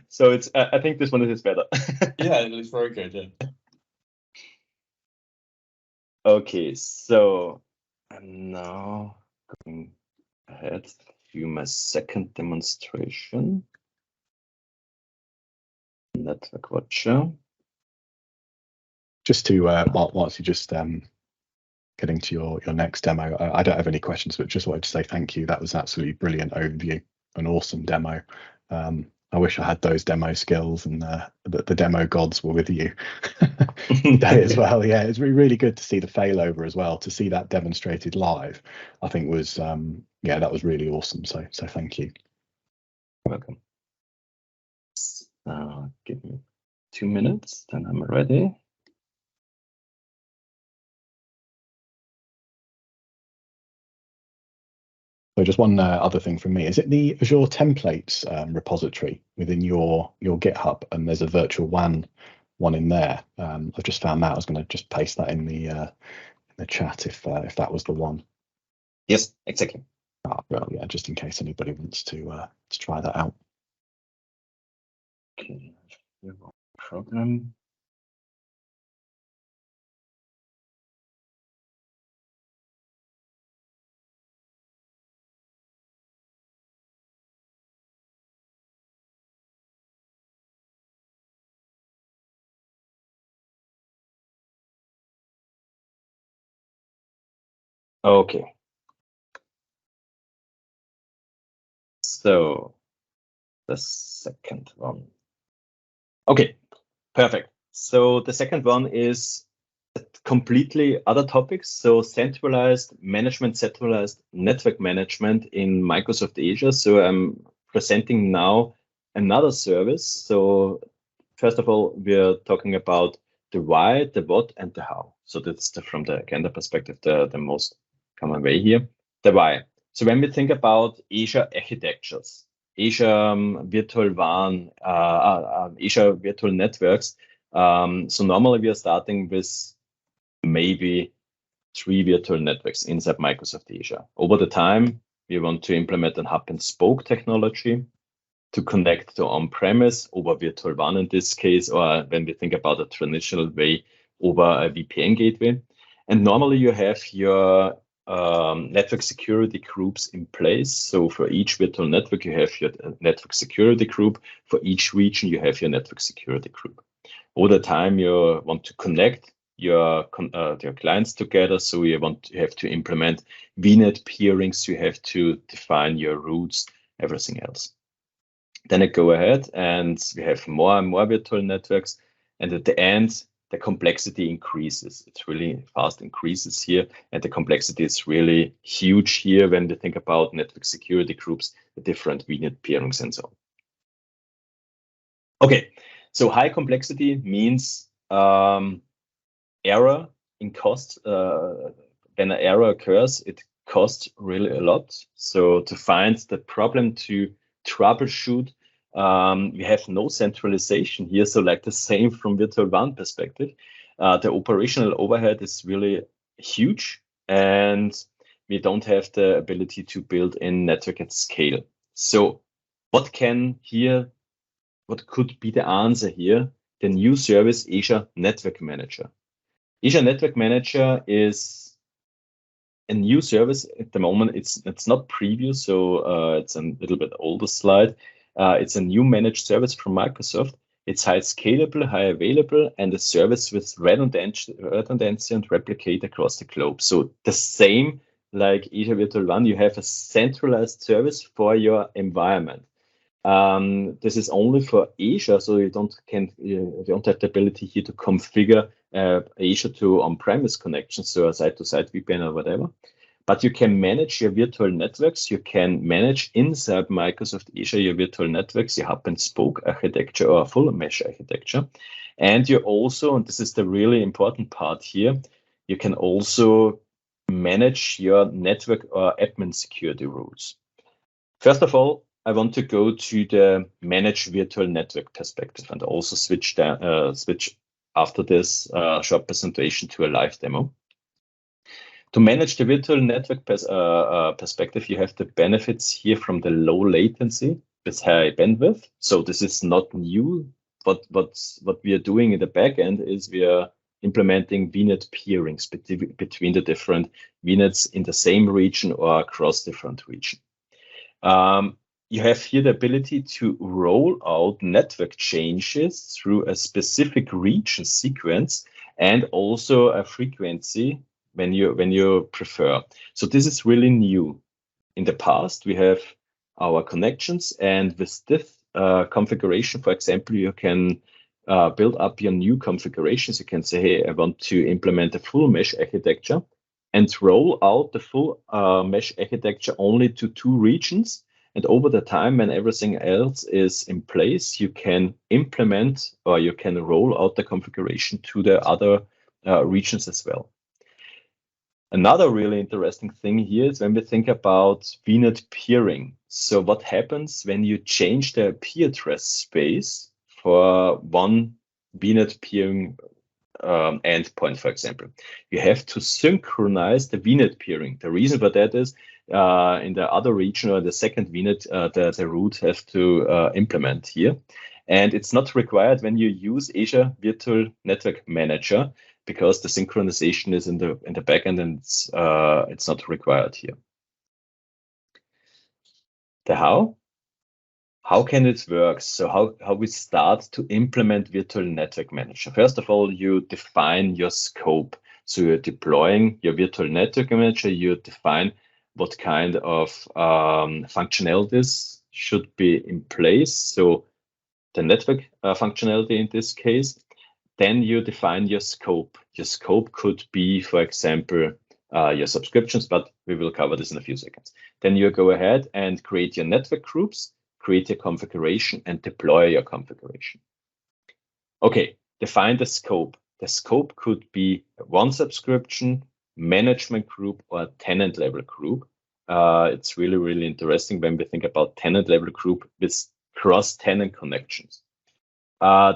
A: So it's. I think this one is better.
C: Yeah, it looks very good. Yeah.
A: Okay, so I'm now going ahead to my second demonstration. Network Watcher.
D: Just to whilst you just getting to your next demo, I don't have any questions, but just wanted to say thank you. That was an absolutely brilliant overview, an awesome demo. I wish I had those demo skills, and the demo gods were with you today as well. Yeah, it's really good to see the failover as well. To see that demonstrated live, I think was that was really awesome. So thank you.
A: Welcome. Give me 2 minutes, then I'm ready.
D: So just one other thing from me, is it the Azure templates repository within your GitHub, and there's a virtual WAN one in there? I've just found that. I was going to just paste that in the chat if that was the one.
A: Yes, exactly.
D: Well, yeah, just in case anybody wants to try that out.
A: Okay, program. Okay. So the second one. Okay, perfect. So the second one is a completely other topics. So centralized network management in Microsoft Azure. So I'm presenting now another service. So first of all, we're talking about the why, the what, and the how. So that's from the agenda perspective, the most common way here. The why. So when we think about Azure architectures, Azure virtual WAN, Azure virtual networks. So normally we are starting with maybe 3 virtual networks inside Microsoft Azure. Over the time, we want to implement an hub and spoke technology to connect to on-premise over virtual WAN in this case, or when we think about a traditional way, over a VPN gateway. And normally you have your network security groups in place. So for each virtual network, you have your network security group. For each region, you have your network security group. Over the time, you want to connect your clients together. So you have to implement VNet peerings. You have to define your routes, everything else. Then I go ahead and we have more and more virtual networks. And at the end, the complexity increases. It's really fast increases here. And the complexity is really huge here when we think about network security groups, the different VNet peerings and so on. Okay, so high complexity means error in cost. When an error occurs, it costs really a lot. So to find the problem, to troubleshoot, we have no centralization here. So like the same from virtual WAN perspective, the operational overhead is really huge, and we don't have the ability to build in network at scale. So what could be the answer here? The new service, Azure Network Manager. Azure Network Manager is a new service at the moment. It's not preview, so it's a little bit older slide. It's a new managed service from Microsoft. It's high scalable, high available, and a service with redundancy and replicate across the globe. So the same like Azure Virtual One, you have a centralized service for your environment. This is only for Azure, so you don't have the ability here to configure Azure to on-premise connections, so a site-to-site VPN or whatever. But you can manage your virtual networks. You can manage inside Microsoft Azure your virtual networks, your hub and spoke architecture or full mesh architecture. And you also, and this is the really important part here, you can also manage your network or admin security rules. First of all, I want to go to the manage virtual network perspective and also switch after this short presentation to a live demo. To manage the virtual network perspective, you have the benefits here from the low latency with high bandwidth. So this is not new. What we are doing in the back end is we are implementing VNet peerings between the different VNets in the same region or across different regions. You have here the ability to roll out network changes through a specific region sequence and also a frequency when you prefer. So this is really new. In the past, we have our connections, and with this configuration, for example, you can build up your new configurations. You can say, hey, I want to implement a full mesh architecture and roll out the full mesh architecture only to 2 regions. And over the time, when everything else is in place, you can implement or you can roll out the configuration to the other regions as well. Another really interesting thing here is when we think about VNet peering. So what happens when you change the IP address space for one VNet peering endpoint, for example? You have to synchronize the VNet peering. The reason for that is in the other region or the second VNet, the root has to implement here. And it's not required when you use Azure Virtual Network Manager, because the synchronization is in the backend and it's not required here. The how can it work? So how we start to implement Virtual Network Manager? First of all, you define your scope. So you're deploying your Virtual Network Manager. You define what kind of functionalities should be in place. So the network functionality in this case. Then you define your scope. Your scope could be, for example, your subscriptions, but we will cover this in a few seconds. Then you go ahead and create your network groups, create your configuration, and deploy your configuration. Okay, define the scope. The scope could be one subscription, management group, or tenant level group. It's really, really interesting when we think about tenant level group with cross-tenant connections.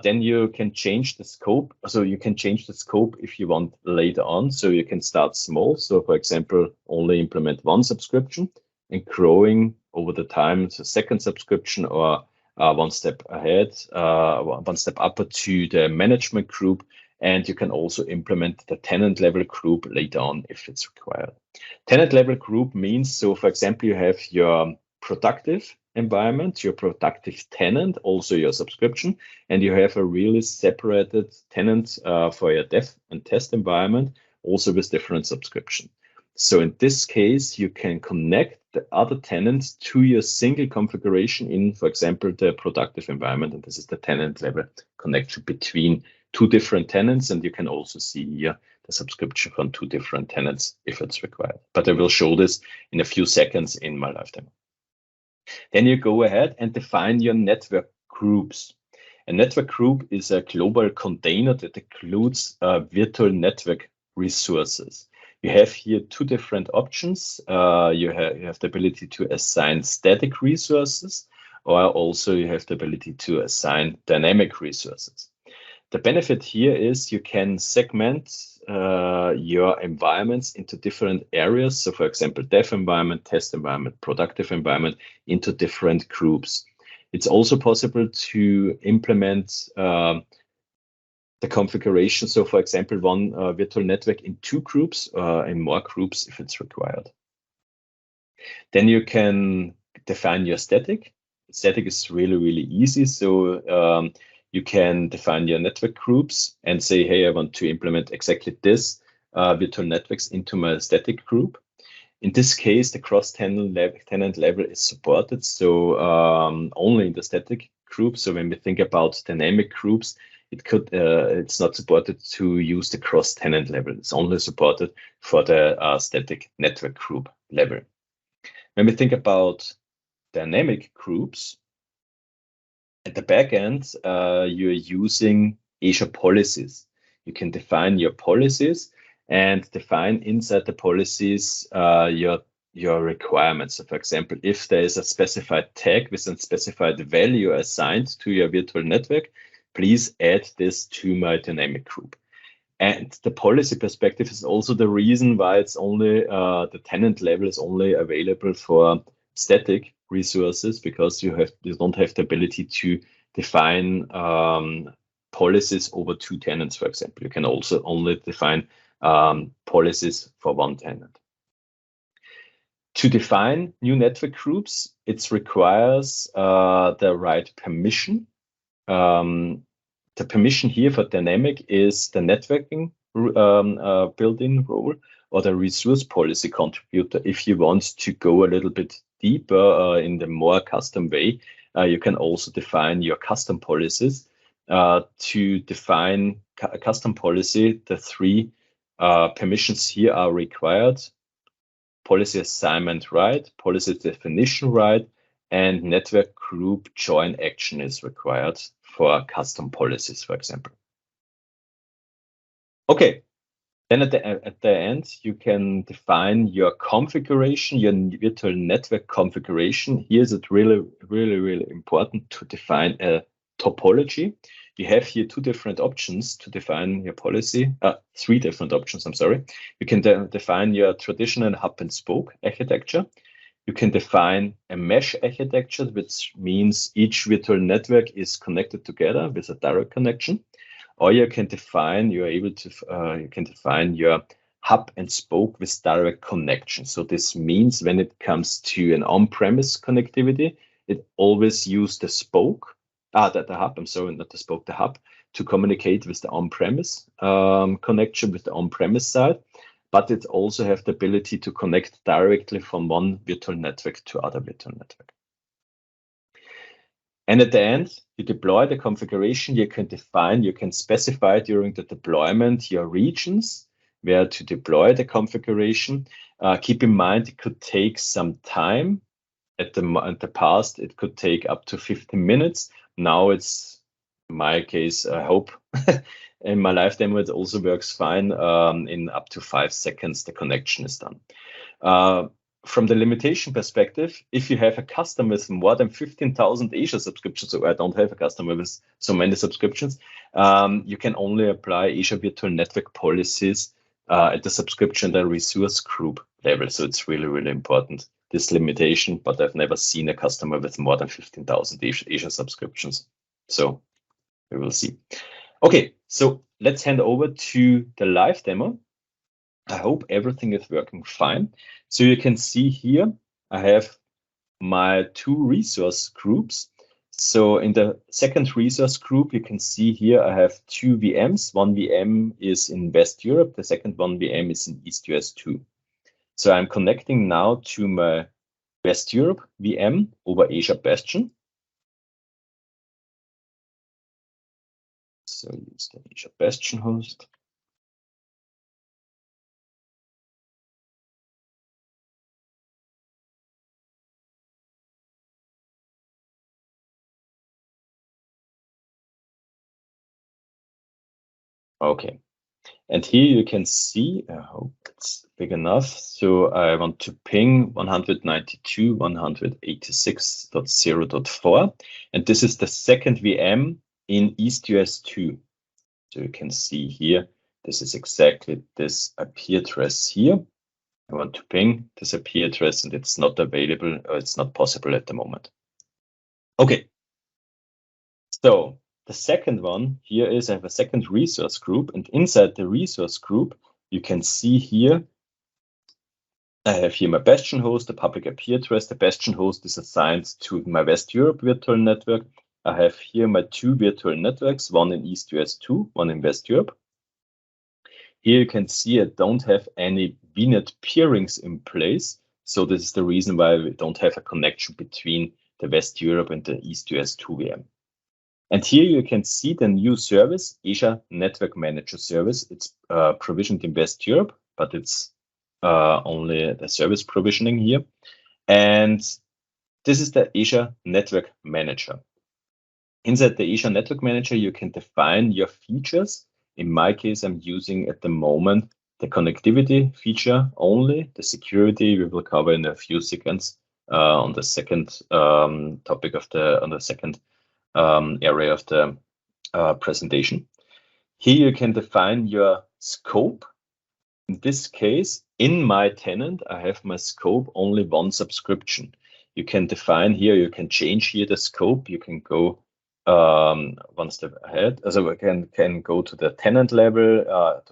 A: Then you can change the scope. So you can change the scope if you want later on. So you can start small. So for example, only implement one subscription and growing over the time, so second subscription or one step ahead, one step up to the management group. And you can also implement the tenant level group later on if it's required. Tenant level group means, so for example, you have your productive environment, your productive tenant, also your subscription, and you have a really separated tenant for your dev and test environment, also with different subscription. So in this case, you can connect the other tenants to your single configuration in, for example, the productive environment, and this is the tenant level connection between 2 different tenants, and you can also see here the subscription from 2 different tenants if it's required. But I will show this in a few seconds in my live demo. Then you go ahead and define your network groups. A network group is a global container that includes virtual network resources. You have here 2 different options. You have the ability to assign static resources, or also you have the ability to assign dynamic resources. The benefit here is you can segment your environments into different areas. So for example, dev environment, test environment, productive environment into different groups. It's also possible to implement the configuration. So for example, one virtual network in 2 groups or in more groups if it's required. Then you can define your static. Static is really, really easy. So you can define your network groups and say, hey, I want to implement exactly this virtual networks into my static group. In this case, the cross-tenant level is supported, so only in the static group. So when we think about dynamic groups, it's not supported to use the cross-tenant level. It's only supported for the static network group level. When we think about dynamic groups, at the back end, you're using Azure policies. You can define your policies and define inside the policies your requirements. So for example, if there is a specified tag with a specified value assigned to your virtual network, please add this to my dynamic group. And the policy perspective is also the reason why it's only the tenant level is only available for static resources, because you don't have the ability to define policies over 2 tenants, for example. You can also only define policies for 1 tenant. To define new network groups, it requires the right permission. The permission here for dynamic is the networking built-in role or the resource policy contributor. If you want to go a little bit deeper in the more custom way, you can also define your custom policies. To define a custom policy, the 3 permissions here are required: policy assignment right, policy definition right, and network group join action is required for custom policies, for example. Okay, then at the end, you can define your configuration, your virtual network configuration. Here is it really important to define a topology. You have here 2 different options to define your policy, 3 different options, I'm sorry. You can define your traditional hub and spoke architecture. You can define a mesh architecture, which means each virtual network is connected together with a direct connection. Or you can define, you can define your hub and spoke with direct connection. So this means when it comes to an on-premise connectivity, it always uses the spoke, the hub, I'm sorry, not the spoke, the hub, to communicate with the on-premise connection with the on-premise side. But it also have the ability to connect directly from one virtual network to other virtual network. And at the end, you deploy the configuration. You can specify during the deployment your regions where to deploy the configuration. Keep in mind, it could take some time. At the past, it could take up to 15 minutes. Now it's, in my case, I hope, in my live demo, it also works fine. In up to 5 seconds, the connection is done. From the limitation perspective, if you have a customer with more than 15,000 Azure subscriptions, so I don't have a customer with so many subscriptions, you can only apply Azure Virtual Network policies at the subscription and resource group level. So it's really important, this limitation, but I've never seen a customer with more than 15,000 Azure subscriptions. So we will see. Okay, so let's hand over to the live demo. I hope everything is working fine. So you can see here, I have my 2 resource groups. So in the second resource group, you can see here, I have 2 VMs. One VM is in West Europe. The second one VM is in East US 2. So I'm connecting now to my West Europe VM over Azure Bastion. So use the Azure Bastion host. Okay, and here you can see, I hope it's big enough. So I want to ping 192.186.0.4, and this is the second VM in East US 2. So you can see here, this is exactly this IP address here. I want to ping this IP address, and it's not available, or it's not possible at the moment. Okay, so the second one here is I have a second resource group, and inside the resource group, you can see here, I have here my Bastion host, the public IP address. The Bastion host is assigned to my West Europe virtual network. I have here my two virtual networks, one in East US 2, one in West Europe. Here you can see I don't have any VNet peerings in place. So this is the reason why we don't have a connection between the West Europe and the East US 2 VM. And here you can see the new service, Azure Network Manager service. It's provisioned in West Europe, but it's only the service provisioning here. And this is the Azure Network Manager. Inside the Azure Network Manager, you can define your features. In my case, I'm using at the moment the connectivity feature only. The security we will cover in a few seconds on the second topic of the second area of the presentation. Here you can define your scope. In this case, in my tenant, I have my scope only one subscription. You can define here, you can change here the scope. You can go one step ahead. So we can go to the tenant level,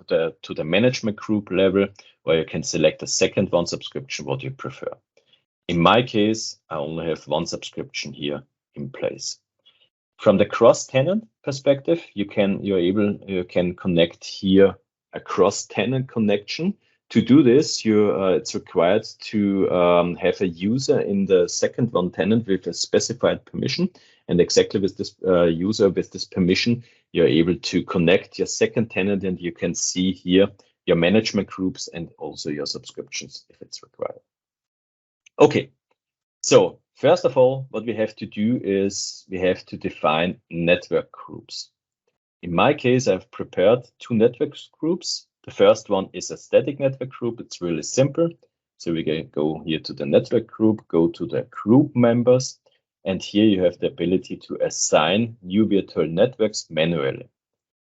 A: to the management group level, where you can select a second one subscription, what you prefer. In my case, I only have one subscription here in place. From the cross-tenant perspective, you can connect here a cross-tenant connection. To do this, it's required to have a user in the second one tenant with a specified permission. And exactly with this user with this permission, you're able to connect your second tenant, and you can see here your management groups and also your subscriptions if it's required. Okay, so first of all, what we have to do is we have to define network groups. In my case, I've prepared two network groups. The first one is a static network group. It's really simple. So we can go here to the network group, go to the group members, and here you have the ability to assign new virtual networks manually.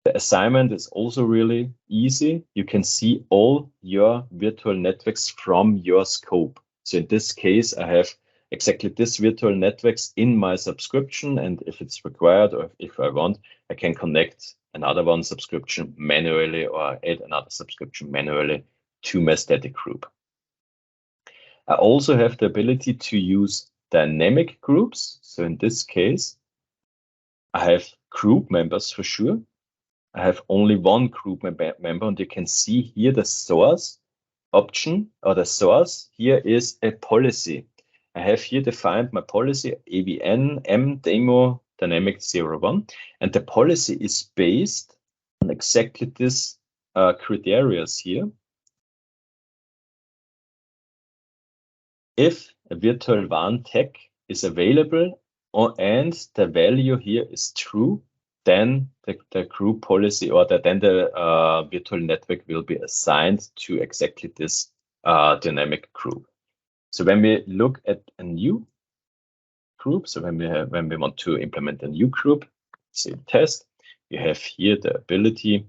A: The assignment is also really easy. You can see all your virtual networks from your scope. So in this case, I have exactly this virtual networks in my subscription, and if it's required or if I want, I can connect another one subscription manually or add another subscription manually to my static group. I also have the ability to use dynamic groups. So in this case, I have group members for sure. I have only one group member, and you can see here the source option, or the source here is a policy. I have here defined my policy AVN mdemo dynamic 01, and the policy is based on exactly this criteria here. If a virtual WAN tag is available and the value here is true, then the group policy or then the virtual network will be assigned to exactly this dynamic group. So when we look at a new group, so when we want to implement a new group, say test, you have here the ability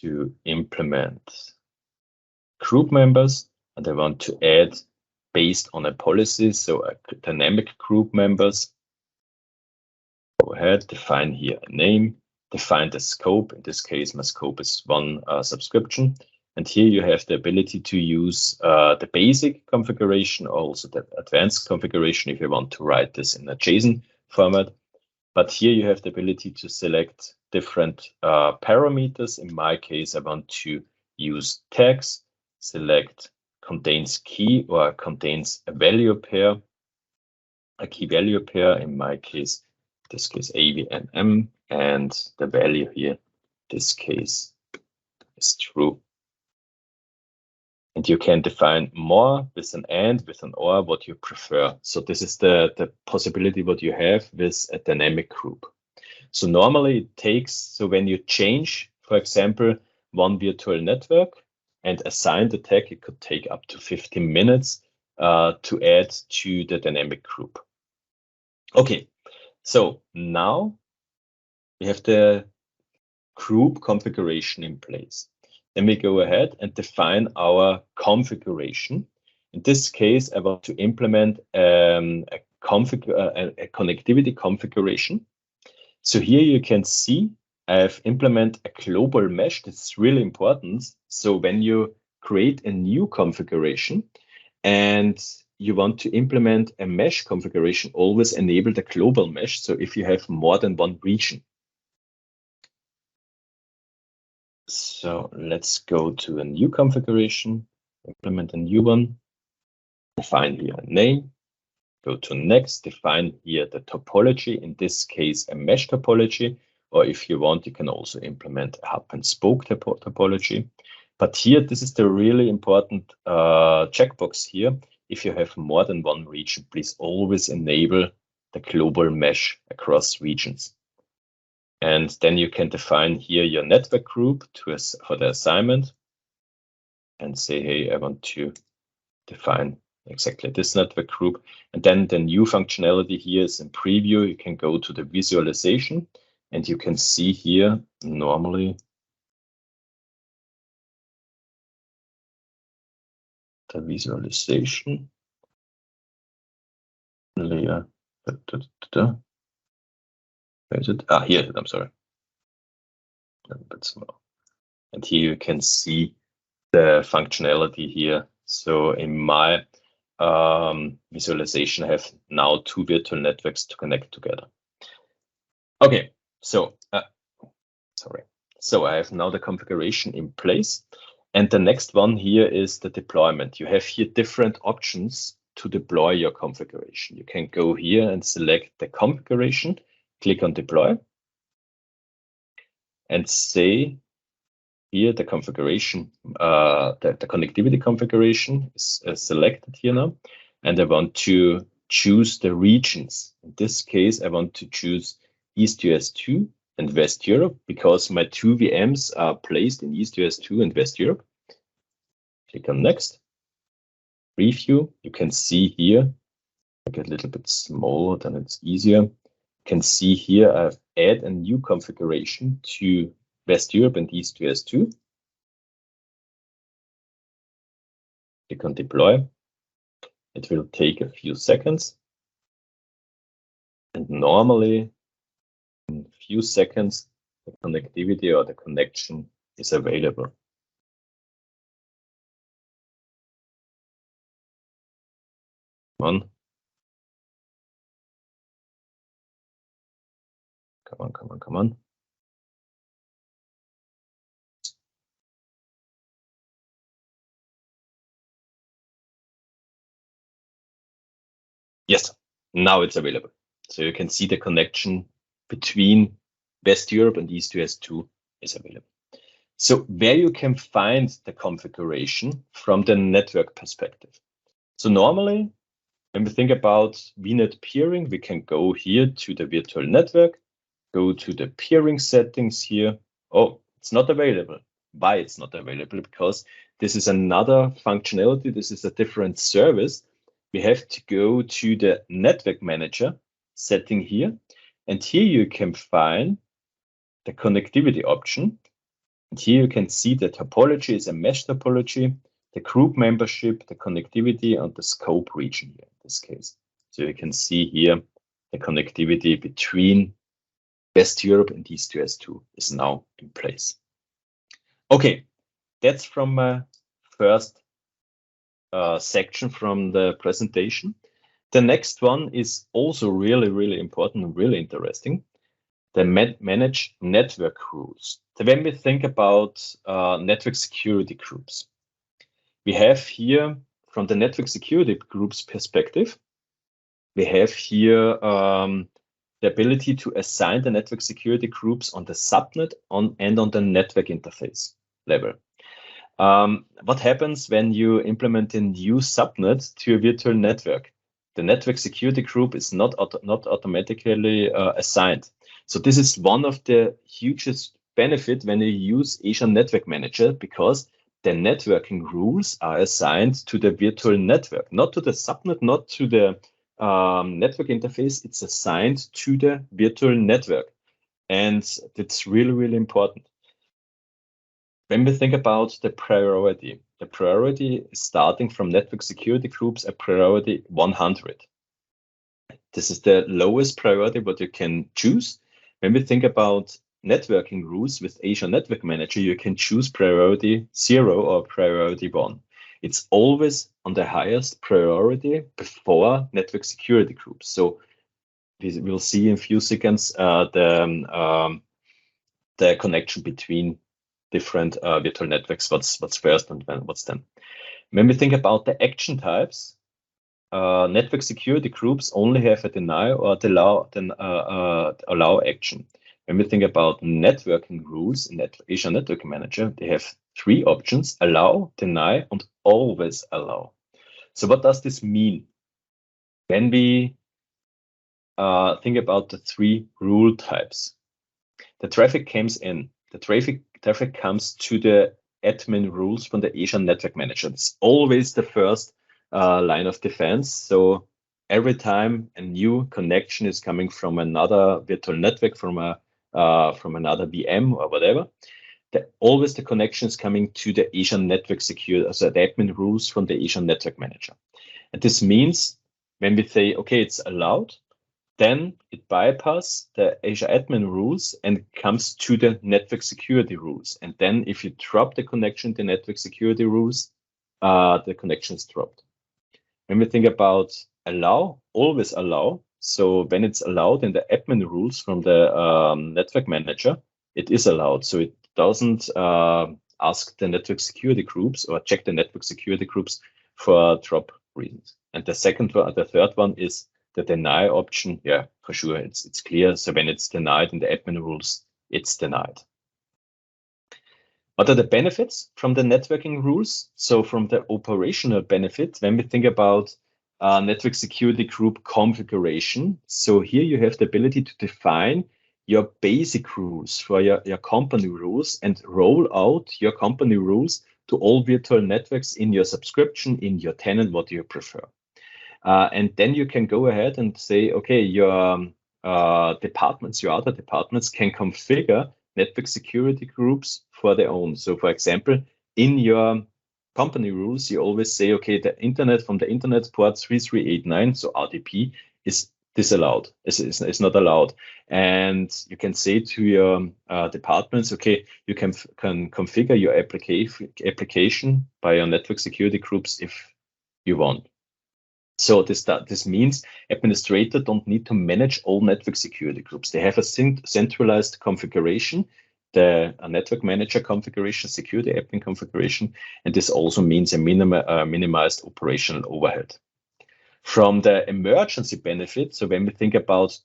A: to implement group members, and I want to add based on a policy, so a dynamic group members. Go ahead, define here a name, define the scope. In this case, my scope is one subscription. And here you have the ability to use the basic configuration, also the advanced configuration if you want to write this in a JSON format. But here you have the ability to select different parameters. In my case, I want to use tags, select contains key or contains a value pair, a key value pair. In my case, this case AVNM, and the value here, this case is true. And you can define more with an and, with an or, what you prefer. So this is the possibility what you have with a dynamic group. So normally it takes, so when you change, for example, one virtual network and assign the tag, it could take up to 15 minutes to add to the dynamic group. Okay, so now we have the group configuration in place. Then we go ahead and define our configuration. In this case, I want to implement a connectivity configuration. So here you can see I've implemented a global mesh. That's really important. So when you create a new configuration and you want to implement a mesh configuration, always enable the global mesh. So if you have more than one region. So let's go to a new configuration, implement a new one, define here a name, go to next, define here the topology, in this case a mesh topology, or if you want, you can also implement a hub and spoke topology. But here, this is the really important checkbox here. If you have more than one region, please always enable the global mesh across regions. And then you can define here your network group for the assignment and say, hey, I want to define exactly this network group. And then the new functionality here is in preview. You can go to the visualization and you can see here normally the visualization layer. Where is it? Ah, here, I'm sorry. A bit small. And here you can see the functionality here. So in my visualization, I have now 2 virtual networks to connect together. Okay, so sorry. So I have now the configuration in place. And the next one here is the deployment. You have here different options to deploy your configuration. You can go here and select the configuration, click on deploy, and say here the configuration, the connectivity configuration is selected here now. And I want to choose the regions. In this case, I want to choose East US2 and West Europe because my 2 VMs are placed in East US2 and West Europe. Click on next. Preview. You can see here, make it a little bit smaller, then it's easier. You can see here I've added a new configuration to West Europe and East US2. Click on deploy. It will take a few seconds. And normally, in a few seconds, the connectivity or the connection is available. Come on. Yes, now it's available. So you can see the connection between West Europe and East US2 is available. So where you can find the configuration from the network perspective. So normally, when we think about VNet peering, we can go here to the virtual network, go to the peering settings here. Oh, it's not available. Why it's not available? Because this is another functionality. This is a different service. We have to go to the network manager setting here. And here you can find the connectivity option. And here you can see the topology is a mesh topology, the group membership, the connectivity, and the scope region here in this case. So you can see here the connectivity between West Europe and East US2 is now in place. Okay, that's from my first section from the presentation. The next one is also really important and really interesting. The manage network rules. So when we think about network security groups, we have here from the network security groups perspective, we have here the ability to assign the network security groups on the subnet and on the network interface level. What happens when you implement a new subnet to a virtual network? The network security group is not automatically assigned. So this is one of the hugest benefit when you use Azure Network Manager, because the networking rules are assigned to the virtual network, not to the subnet, not to the network interface. It's assigned to the virtual network. And that's really important. When we think about the priority is starting from network security groups at priority 100. This is the lowest priority what you can choose. When we think about networking rules with Azure Network Manager, you can choose priority 0 or priority 1. it's always on the highest priority before network security groups. So we'll see in a few seconds the connection between different virtual networks, what's first and what's then. When we think about the action types, network security groups only have a deny or allow action. When we think about networking rules in Azure Network Manager, they have 3 options: allow, deny, and always allow. So what does this mean? When we think about the 3 rule types, the traffic comes in. The traffic comes to the admin rules from the Azure Network Manager. It's always the first line of defense. So every time a new connection is coming from another virtual network, from another VM or whatever, always the connection is coming to the Azure Network Security, so the admin rules from the Azure Network Manager. And this means when we say, okay, it's allowed, then it bypasses the Azure admin rules and comes to the network security rules. And then if you drop the connection to network security rules, the connection is dropped. When we think about allow, always allow. So when it's allowed in the admin rules from the network manager, it is allowed. So it doesn't ask the network security groups or check the network security groups for drop reasons. And the third one is the deny option. Yeah, for sure, it's clear. So when it's denied in the admin rules, it's denied. What are the benefits from the networking rules? So from the operational benefit, when we think about network security group configuration, so here you have the ability to define your basic rules for your company rules and roll out your company rules to all virtual networks in your subscription, in your tenant, what you prefer. And then you can go ahead and say, okay, your departments, your other departments can configure network security groups for their own. So for example, in your company rules, you always say, okay, the internet from the internet port 3389, so RDP, is disallowed. It's not allowed. And you can say to your departments, okay, you can configure your application by your network security groups if you want. So this means administrators don't need to manage all network security groups. They have a centralized configuration, the network manager configuration, security admin configuration, and this also means a minimized operational overhead. From the emergency benefit, so when we think about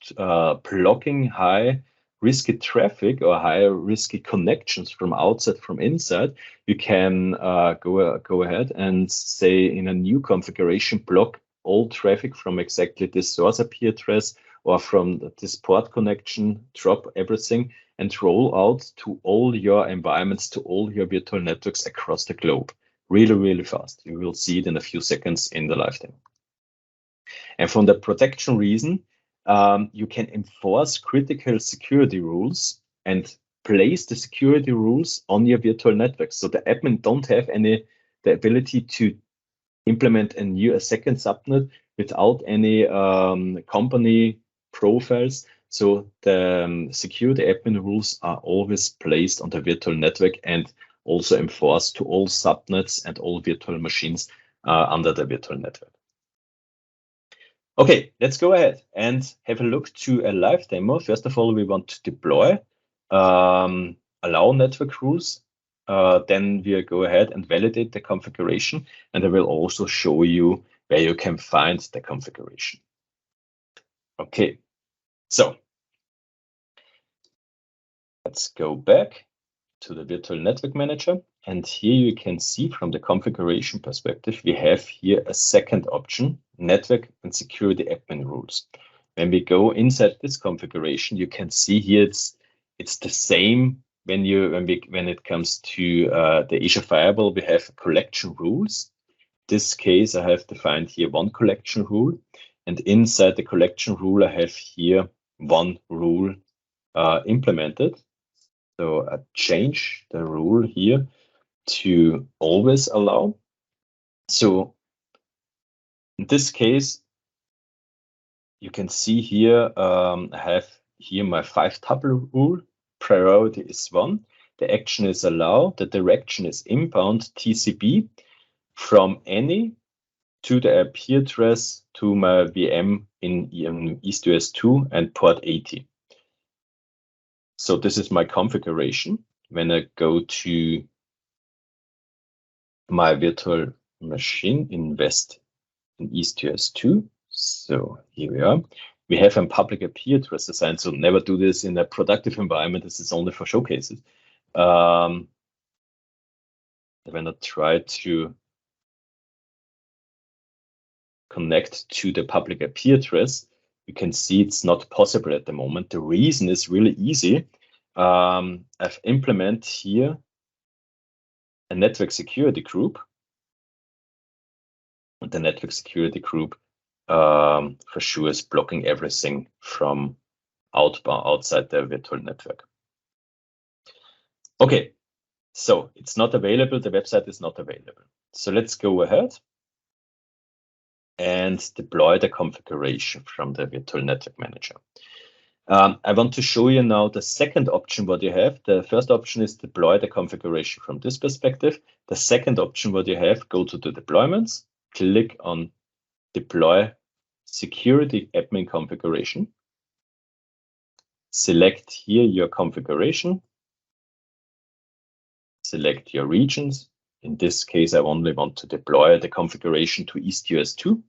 A: blocking high risky traffic or higher risky connections from outside, from inside, you can go ahead and say in a new configuration, block all traffic from exactly this source IP address or from this port connection, drop everything and roll out to all your environments, to all your virtual networks across the globe. Really, really fast. You will see it in a few seconds in the live demo. And from the protection reason, you can enforce critical security rules and place the security rules on your virtual networks. So the admin don't have the ability to implement a second subnet without any company profiles. So the security admin rules are always placed on the virtual network and also enforced to all subnets and all virtual machines under the virtual network. Okay, let's go ahead and have a look to a live demo. First of all, we want to deploy, allow network rules. Then we'll go ahead and validate the configuration, and I will also show you where you can find the configuration. Okay, so let's go back to the virtual network manager. And here you can see from the configuration perspective, we have here a second option, network and security admin rules. When we go inside this configuration, you can see here it's the same. When it comes to the Azure Firewall, we have collection rules. In this case, I have defined here one collection rule, and inside the collection rule, I have here one rule implemented. So I change the rule here to always allow. So in this case, you can see here, I have here my 5-tuple rule. Priority is 1. The action is allow. The direction is inbound TCP. from any to the IP address to my VM in EastUS2 and port 80. So this is my configuration. When I go to my virtual machine invest in EastUS2, so here we are. We have a public IP address assigned, so never do this in a productive environment. This is only for showcases. When I try to connect to the public IP address, you can see it's not possible at the moment. The reason is really easy. I've implemented here a network security group. And the network security group for sure is blocking everything from outside the virtual network. Okay, so it's not available. The website is not available. So let's go ahead and deploy the configuration from the virtual network manager. I want to show you now the second option what you have. The first option is deploy the configuration from this perspective. The second option what you have, go to the deployments, click on deploy security admin configuration. Select here your configuration. Select your regions. In this case, I only want to deploy the configuration to EastUS2.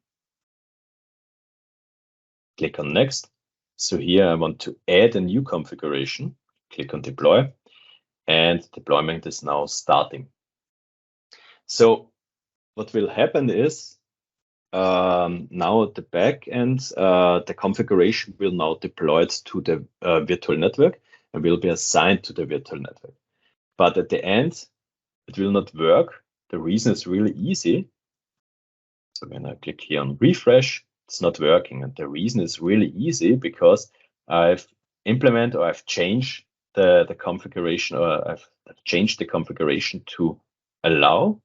A: Click on next. So here I want to add a new configuration. Click on deploy, and deployment is now starting. So what will happen is now at the back end, the configuration will now deployed to the virtual network and will be assigned to the virtual network. But at the end, it will not work. The reason is really easy. So when I click here on refresh, it's not working. And the reason is really easy because I've implemented or I've changed the configuration, or I've changed the configuration to allow.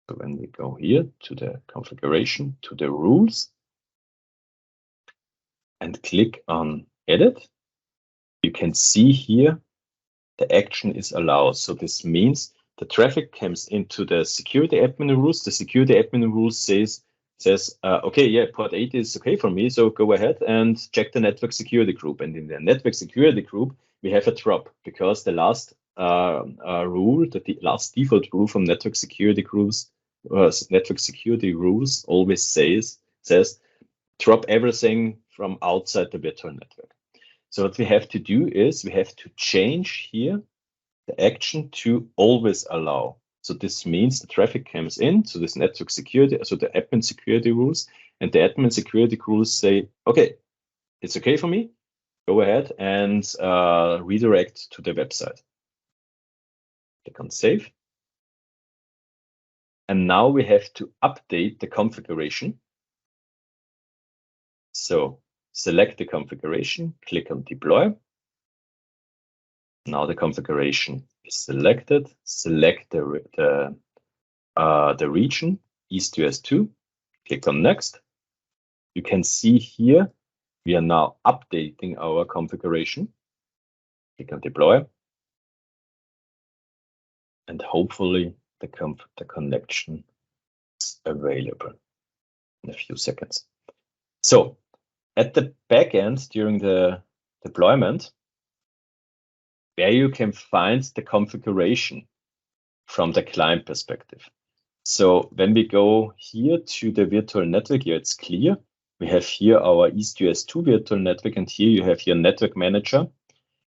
A: So when we go here to the configuration, to the rules, and click on edit, you can see here the action is allowed. So this means the traffic comes into the security admin rules. The security admin rules says, okay, yeah, port 80 is okay for me. So go ahead and check the network security group. And in the network security group, we have a drop because the last rule, the last default rule from network security groups, network security rules always says drop everything from outside the virtual network. So what we have to do is we have to change here the action to always allow. So this means the traffic comes in to this network security, so the admin security rules, and the admin security rules say, okay, it's okay for me. Go ahead and redirect to the website. Click on save. And now we have to update the configuration. So select the configuration, click on deploy. Now the configuration is selected. Select the region, EastUS2. Click on next. You can see here we are now updating our configuration. Click on deploy. And hopefully the connection is available in a few seconds. So at the back end during the deployment, where you can find the configuration from the client perspective. So when we go here to the virtual network, here it's clear. We have here our EastUS2 virtual network, and here you have your network manager.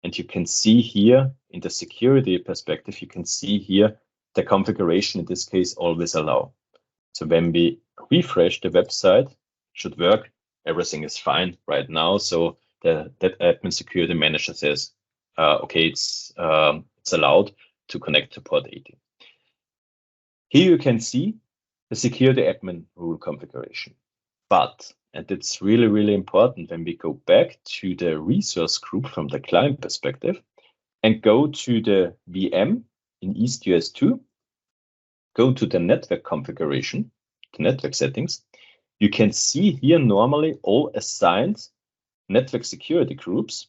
A: And you can see here in the security perspective, you can see here the configuration, in this case, always allow. So when we refresh the website, it should work. Everything is fine right now. So that admin security manager says, okay, it's allowed to connect to port 80. Here you can see the security admin rule configuration. But, and it's really, really important when we go back to the resource group from the client perspective and go to the VM in EastUS2, go to the network configuration, the network settings, you can see here normally all assigned network security groups.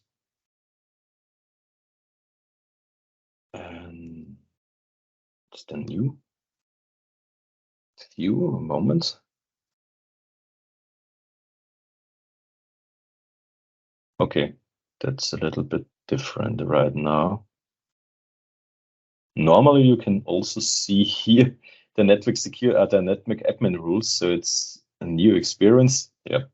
A: Just a new. few moments. Okay, that's a little bit different right now. Normally, you can also see here the network admin rules. So it's a new experience. Yeah,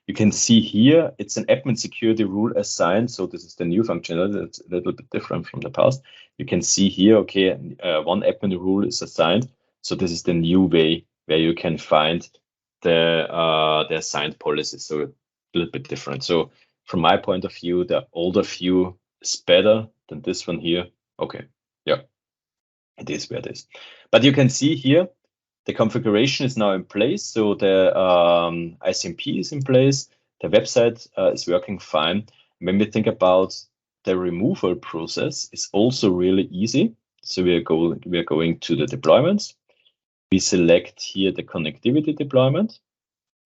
A: you can see here it's an admin security rule assigned. So this is the new functionality. It's a little bit different from the past. You can see here, okay, one admin rule is assigned. So this is the new way where you can find the assigned policies. So a little bit different. So from my point of view, the older view is better than this one here. Okay, yeah, it is where it is. But you can see here, the configuration is now in place. So the ICMP is in place. The website is working fine. When we think about the removal process, it's also really easy. So we are going to the deployments. We select here the connectivity deployment,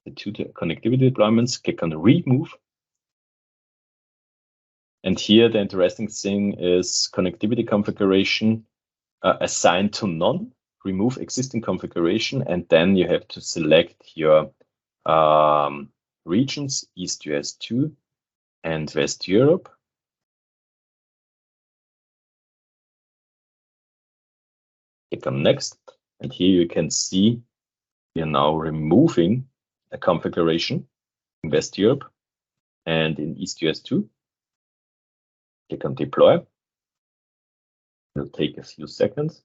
A: the two connectivity deployments, click on remove. And here the interesting thing is connectivity configuration assigned to none, remove existing configuration, and then you have to select your regions, East US 2 and West Europe. Click on next, and here you can see we are now removing a configuration in West Europe and in East US 2. Click on deploy. It'll take a few seconds.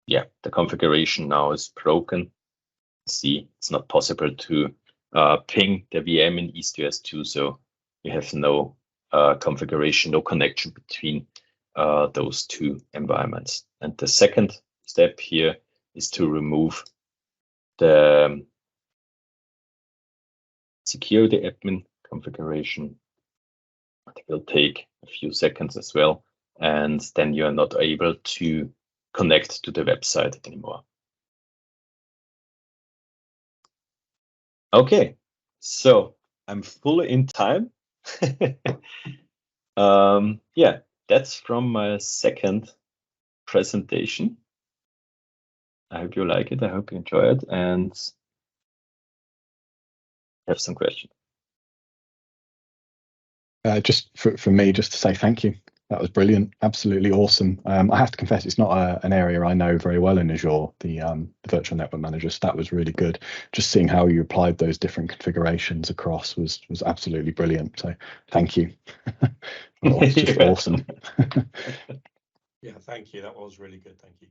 A: Yeah, the configuration now is broken. See, it's not possible to ping the VM in East US 2, so you have no configuration, no connection between those two environments. And the second step here is to remove the security admin configuration. It will take a few seconds as well, and then you are not able to connect to the website anymore. Okay, so I'm fully in time. Yeah, that's from my second presentation. I hope you like it. I hope you enjoy it and have some questions.
D: Just for me, just to say thank you. That was brilliant, absolutely awesome. I have to confess, it's not an area I know very well in Azure, the Virtual Network Manager. So that was really good. Just seeing how you applied those different configurations across was absolutely brilliant. So thank you. That was just awesome.
C: Yeah, thank you. That was really good. Thank you.